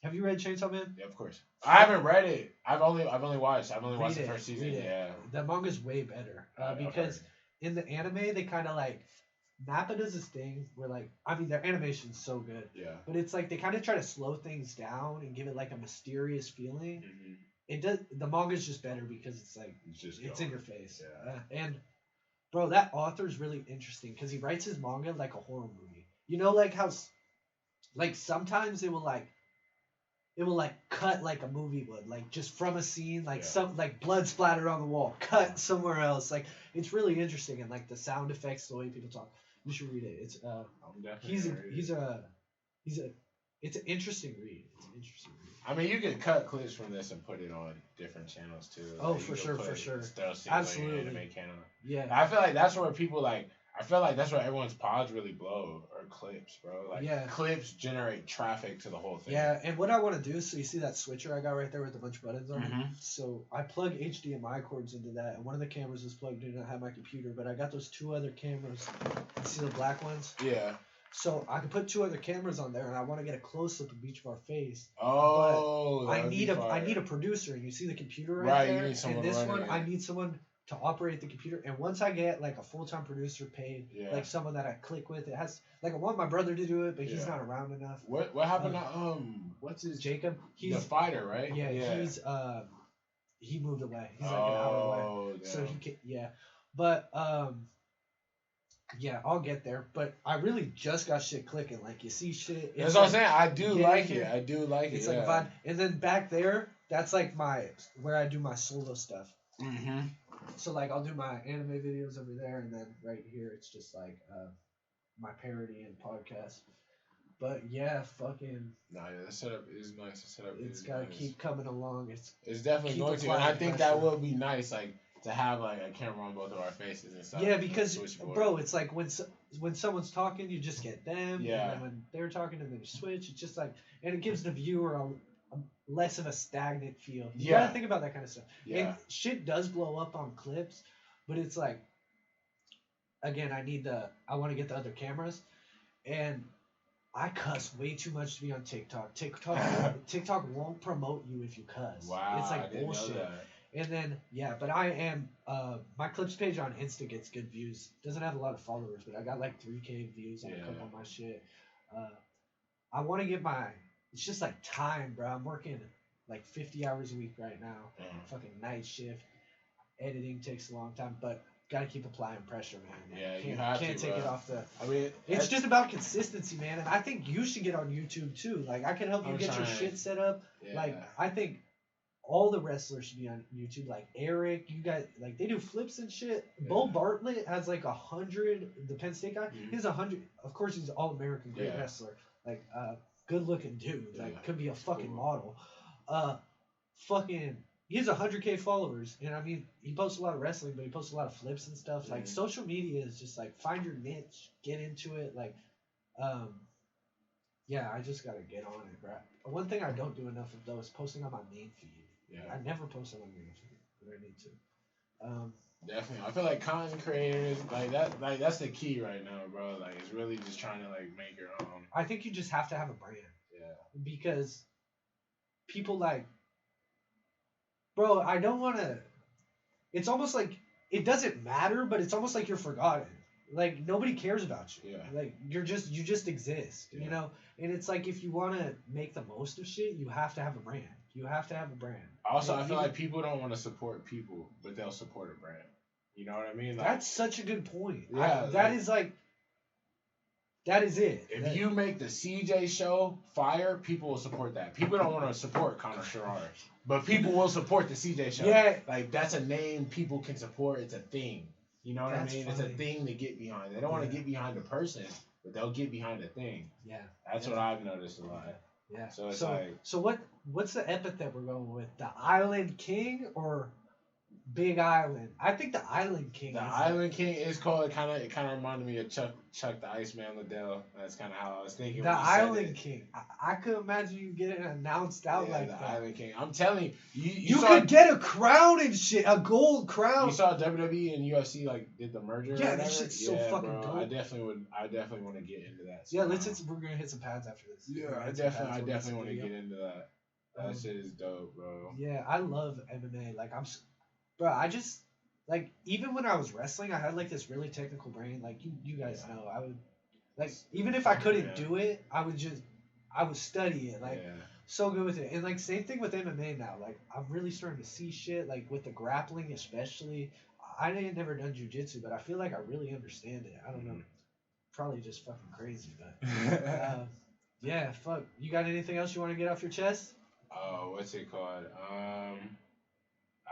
Have you read Chainsaw Man? Yeah, of course. I haven't read it. I've only watched. I've only watched the first season. Yeah. The manga's way better because in the anime they kind of like Nappa does this thing where like their animation's so good. Yeah. But it's like they kind of try to slow things down and give it like a mysterious feeling. Mm-hmm. It does. The manga's just better because it's like it's in your face. Yeah. And bro, that author's really interesting because he writes his manga like a horror movie. You know, like how like sometimes it will cut like a movie would, like just from a scene, like some like blood splattered on the wall, cut somewhere else. Like it's really interesting, and like the sound effects, the way people talk. You should read it. It's it's an interesting read. It's an interesting read. I mean, you could cut clips from this and put it on different channels too. Oh, like for sure. Absolutely. Anime channel. Yeah. I feel like that's where people like. I feel like that's where everyone's pods really blow, or clips, bro. Like, clips generate traffic to the whole thing. Yeah, and what I want to do, so you see that switcher I got right there with a bunch of buttons on it? So I plug HDMI cords into that, and one of the cameras is plugged in. I have my computer, but I got those 2 other cameras. You see the black ones? Yeah. So I can put 2 other cameras on there, and I want to get a close-up of each of our face. Oh, but I need a producer, and you see the computer right there? You need someone and this one, it. I need someone to operate the computer, and once I get like a full-time producer paid, like someone that I click with, it has like I want my brother to do it, but he's not around enough. What happened to what's his Jacob? He's the fighter, right? Yeah, he's he moved away. He's like an hour away, so he can but I'll get there. But I really just got shit clicking. Like you see shit. That's what I'm saying. I do like it. It's like fun. And then back there, that's like where I do my solo stuff. Mm-hmm. So like I'll do my anime videos over there, and then right here it's just like my parody and podcast. But yeah, fucking. Nah, yeah, the setup is nice. It's gotta keep coming along. It's definitely going to, and I think that will be nice, like to have like a camera on both of our faces and stuff. Yeah, because bro, it's like when someone's talking, you just get them. Yeah. And then when they're talking and then you switch, it's just like, and it gives the viewer a less of a stagnant feel. You gotta think about that kind of stuff. Yeah. And shit does blow up on clips, but it's like, again, I want to get the other cameras, and I cuss way too much to be on TikTok. TikTok won't promote you if you cuss. Wow, it's like bullshit. And then but I am my clips page on Insta gets good views. Doesn't have a lot of followers, but I got like 3K views on a couple of my shit. I want to get it's just like time, bro. I'm working like 50 hours a week right now. Fucking night shift. Editing takes a long time, but gotta keep applying pressure, man. Yeah, you have can't to, take bro. it off the. I mean, it's just about consistency, man. And I think you should get on YouTube too. Like I can help you get your shit set up. Yeah. Like I think all the wrestlers should be on YouTube. Like Eric, you guys, like they do flips and shit. Yeah. Bo Bartlett has like 100. The Penn State guy, he has 100. Of course, he's an All-American great wrestler. Like good looking dude. Like could be a fucking model. He has 100K followers, and I mean, he posts a lot of wrestling, but he posts a lot of flips and stuff. Like social media is just like find your niche, get into it. Like, I just gotta get on it, bro. One thing I don't do enough of though is posting on my main feed. Yeah, I never post on my main feed, but I need to. Definitely, I feel like content creators like that. Like that's the key right now, bro. Like it's really just trying to like make your own. I think you just have to have a brand. Yeah. Because people like. Bro, I don't want to. It's almost like it doesn't matter, but it's almost like you're forgotten. Like nobody cares about you. Yeah. Like you just exist, you know. And it's like if you want to make the most of shit, you have to have a brand. You have to have a brand. Also, I feel like people don't want to support people, but they'll support a brand. You know what I mean? Like, that's such a good point. Yeah. That is it. If you make the CJ show fire, people will support that. People don't want to support Conor Sherrard, but people will support the CJ show. Yeah. Like, that's a name people can support. It's a thing. You know what I mean? Funny. It's a thing to get behind. They don't want to get behind a person, but they'll get behind a thing. Yeah. That's what I've noticed a lot. Yeah. So it's like... So what's the epithet we're going with? The Island King or... Big Island. I think the Island King. The Island King is called. It kind of reminded me of Chuck the Iceman Liddell. That's kind of how I was thinking. The Island King. I could imagine you getting announced out like the that. Island King. I'm telling you, you could get a crown and shit, a gold crown. You saw WWE and UFC like did the merger. Yeah, that shit's so fucking bro, dope. I definitely want to get into that. Yeah, we're gonna hit some pads after this. Yeah, I definitely want to get into that. That shit is dope, bro. Yeah, I love MMA. Like I just. Like, even when I was wrestling, I had, like, this really technical brain. Like, you guys know. I would, like, even if I couldn't do it, I would study it. Like, so good with it. And, like, same thing with MMA now. Like, I'm really starting to see shit, like, with the grappling especially. I ain't never done jiu-jitsu, but I feel like I really understand it. I don't know. Probably just fucking crazy, but. Yeah, fuck. You got anything else you want to get off your chest? Oh, what's it called?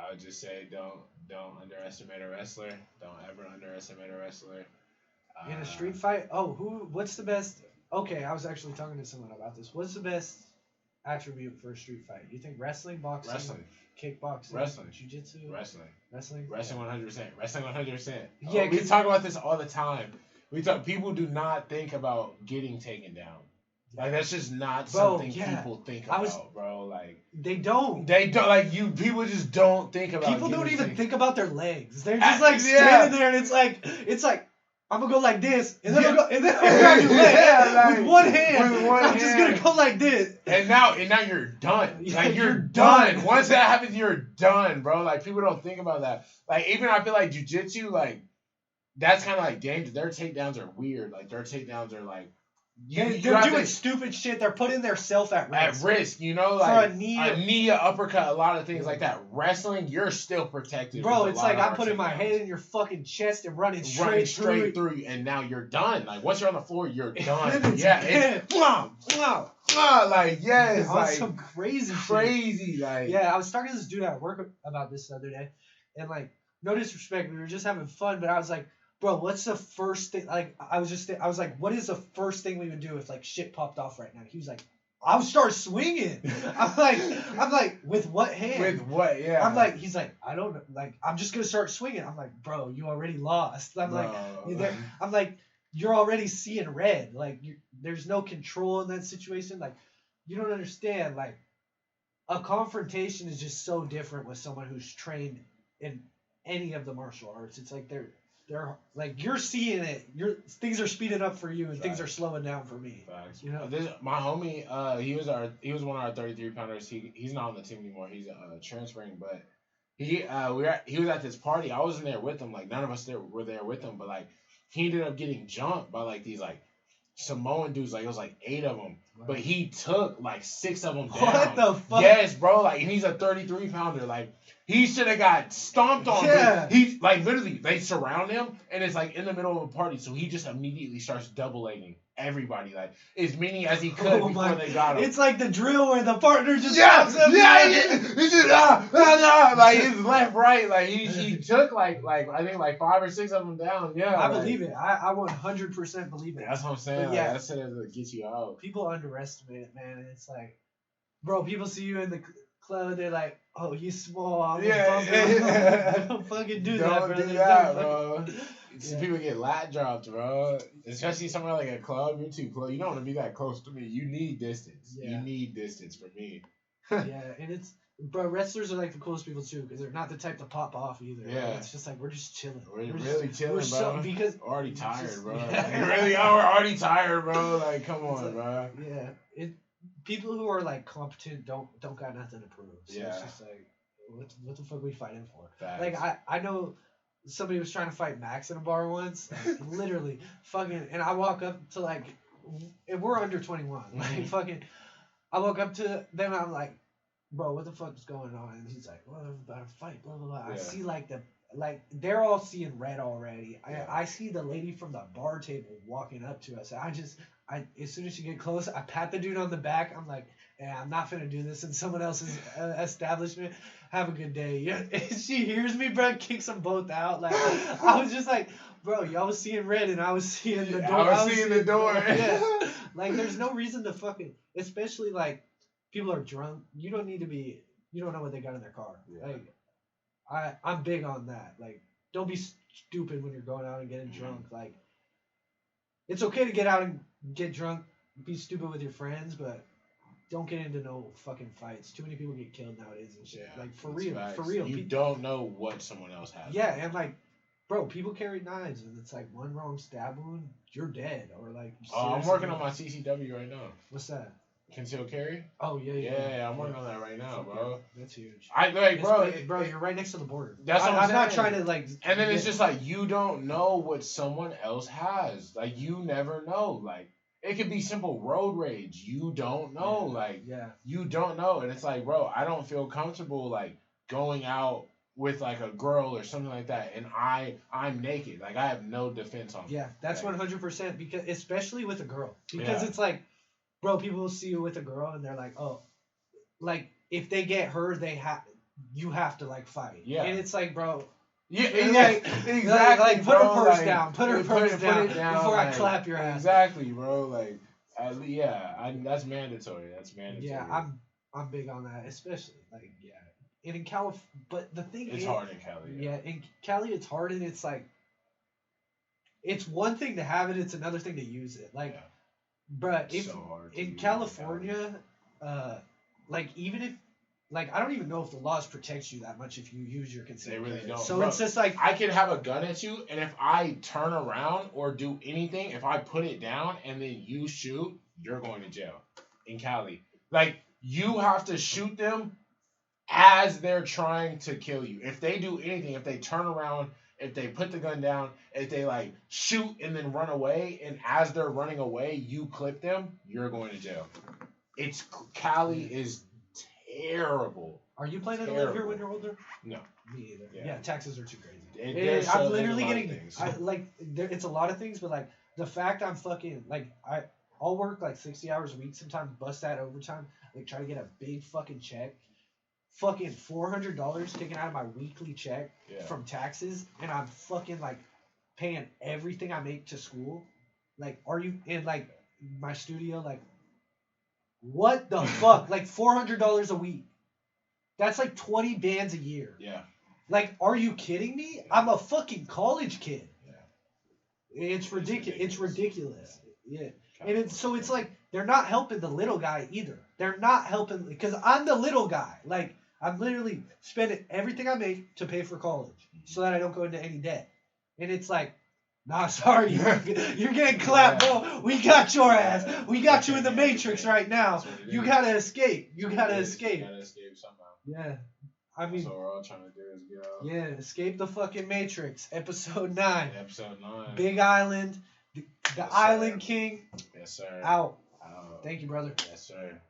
I would just say don't underestimate a wrestler. Don't ever underestimate a wrestler. In a street fight? Oh, what's the best? Okay, I was actually talking to someone about this. What's the best attribute for a street fight? You think wrestling, boxing, kickboxing, jiu-jitsu? Wrestling 100%. Wrestling 100%. Yeah, we talk about this all the time. People do not think about getting taken down. Like that's just not something people think about, bro. Like they don't. Like people just don't think about. People don't even think about their legs. They're just like standing there, and it's like I'm gonna go like this, and then I'm gonna grab your leg with one hand. I'm just gonna go like this. And now you're done. Like you're done. Once that happens, you're done, bro. Like people don't think about that. Like even I feel like jiu-jitsu, like that's kind of like dangerous. Their takedowns are weird. Like their takedowns are like. They're doing stupid shit. They're putting themselves at risk. You know, like for a knee, uppercut, a lot of things like that. Wrestling, you're still protected. Bro, it's like I'm putting my head in your fucking chest and running straight through you, and now you're done. Like once you're on the floor, you're done. It's like it's like some crazy shit. Like I was talking to this dude at work about this the other day, and like no disrespect, we were just having fun, but I was like. Bro, what's the first thing? Like, I was like, what is the first thing we would do if like shit popped off right now? He was like, I would start swinging. I'm like, with what hand? With what? Yeah. I'm like, he's like, I don't know. Like, I'm just gonna start swinging. I'm like, bro, you already lost. I'm like, you're already seeing red. Like, there's no control in that situation. Like, you don't understand. Like, a confrontation is just so different with someone who's trained in any of the martial arts. It's like they're like you're seeing it. Things are speeding up for you, and things are slowing down for me. Facts. You know, my homie, he was one of our 33 pounders. He's not on the team anymore. He's transferring, but he was at this party. I wasn't there with him. Like none of us were there with him. But like he ended up getting jumped by like these like Samoan dudes. Like it was like 8 of them. Wow. But he took like 6 of them down. What the fuck? Yes, bro. Like and he's a 33-pounder. Like he should have got stomped on. Yeah. He's like literally they surround him and it's like in the middle of a party. So he just immediately starts double legging everybody like as many as he could before they got him. It's like the drill where the partner just He just like his left right like he took like I think like 5 or 6 of them down. Yeah, I believe it. I 100% believe it. That's what I'm saying. But yeah, that shit is to get you out. People underestimate it, man. And it's like, bro, people see you in the club, they're like, oh, you small. I'm don't fucking do that, brother. Do that, bro. People get lat dropped, bro. Especially somewhere like a club. You're too close. You don't want to be that close to me. You need distance. Yeah. You need distance from me. Yeah, and it's, bro, wrestlers are like the coolest people too because they're not the type to pop off either. Yeah. Like, it's just like, we're just chilling. We're really chilling, bro. Because we're already tired, bro. Yeah. We really are. We're already tired, bro. Like, come on, like, bro. Yeah. People who are like competent don't got nothing to prove. So yeah. It's just like, what the fuck are we fighting for? Facts. Like, I know somebody was trying to fight Max in a bar once, like, literally, fucking, and I walk up to like, and we're under 21, like fucking, I walk up to them and I'm like, bro, what the fuck is going on? And he's like, well, I'm about to fight, blah, blah, blah. Yeah. I see like they're all seeing red already. Yeah. I see the lady from the bar table walking up to us. I as soon as she get close, I pat the dude on the back. I'm like, yeah, I'm not finna do this in someone else's establishment. Have a good day. Yeah. And she hears me, bro, kicks them both out. Like, I was just like, bro, y'all was seeing red and I was seeing the door. I was seeing the door. Yeah. Like, there's no reason to fucking, especially like, people are drunk. You don't know what they got in their car. Yeah. Like, I'm big on that. Like, don't be stupid when you're going out and getting drunk. Like, it's okay to get out and get drunk, be stupid with your friends, but don't get into no fucking fights. Too many people get killed nowadays and shit. Yeah, like, for real. You don't know what someone else has. Yeah, and like, bro, people carry knives, and it's like one wrong stab wound, you're dead. Or like, I'm working on my CCW right now. What's that? Concealed carry? Oh, yeah. Yeah, I'm working on that right now, bro. That's huge. Bro, you're right next to the border. That's what I'm not trying to, like... And then it's just like, you don't know what someone else has. Like, you never know. Like, it could be simple road rage. You don't know. Yeah. Like, yeah. You don't know. And it's like, bro, I don't feel comfortable, like, going out with, like, a girl or something like that, and I'm naked. Like, I have no defense on me. Yeah, that's 100%, because especially with a girl. Because it's like... Bro, people will see you with a girl and they're like, oh, like, if they get her, you have to, like, fight. Yeah. And it's like, bro. Yeah, exactly. Like, put bro, her purse down. Put her purse down before like, I clap your ass. Exactly, bro. Like, that's mandatory. That's mandatory. Yeah, I'm big on that, especially, like, yeah. And in California, but the thing is. It's hard in Cali. Yeah, in Cali, it's hard, and it's like, it's one thing to have it, it's another thing to use it. Like, yeah. But in California, like, even if, like, I don't even know if the laws protect you that much if you use your consent. They really don't. So bro, it's just like, I can have a gun at you, and if I turn around or do anything, if I put it down and then you shoot, you're going to jail in Cali. Like, you have to shoot them as they're trying to kill you. If they do anything, if they turn around, if they put the gun down, if they, like, shoot and then run away, and as they're running away, you clip them, you're going to jail. Cali is terrible. Are you planning to live here when you're older? No. Me either. Yeah, taxes are too crazy. I'm literally getting, it's a lot of things, but, like, the fact I'm fucking, like, I'll work, like, 60 hours a week, sometimes bust that overtime, like, try to get a big fucking check. Fucking $400 taken out of my weekly check from taxes, and I'm fucking, like, paying everything I make to school. Like, are you in, like, my studio? Like, what the fuck? Like, $400 a week. That's like 20 bands a year. Yeah. Like, are you kidding me? Yeah. I'm a fucking college kid. Yeah. It's ridiculous. It's ridiculous. Yeah. And it's like, they're not helping the little guy either. They're not helping, because I'm the little guy. Like, I'm literally spending everything I make to pay for college so that I don't go into any debt. And it's like, nah, sorry, you're getting clapped, bro. We got your ass. We got you in the Matrix right now. You gotta escape. You gotta escape. You gotta escape somehow. Yeah. I mean, that's what we're all trying to do is get out. Yeah, Escape the fucking Matrix, episode 9. Episode 9. Big Island, the Yes, Island sir. King. Yes, sir. Out. Out. Thank you, brother. Yes, sir.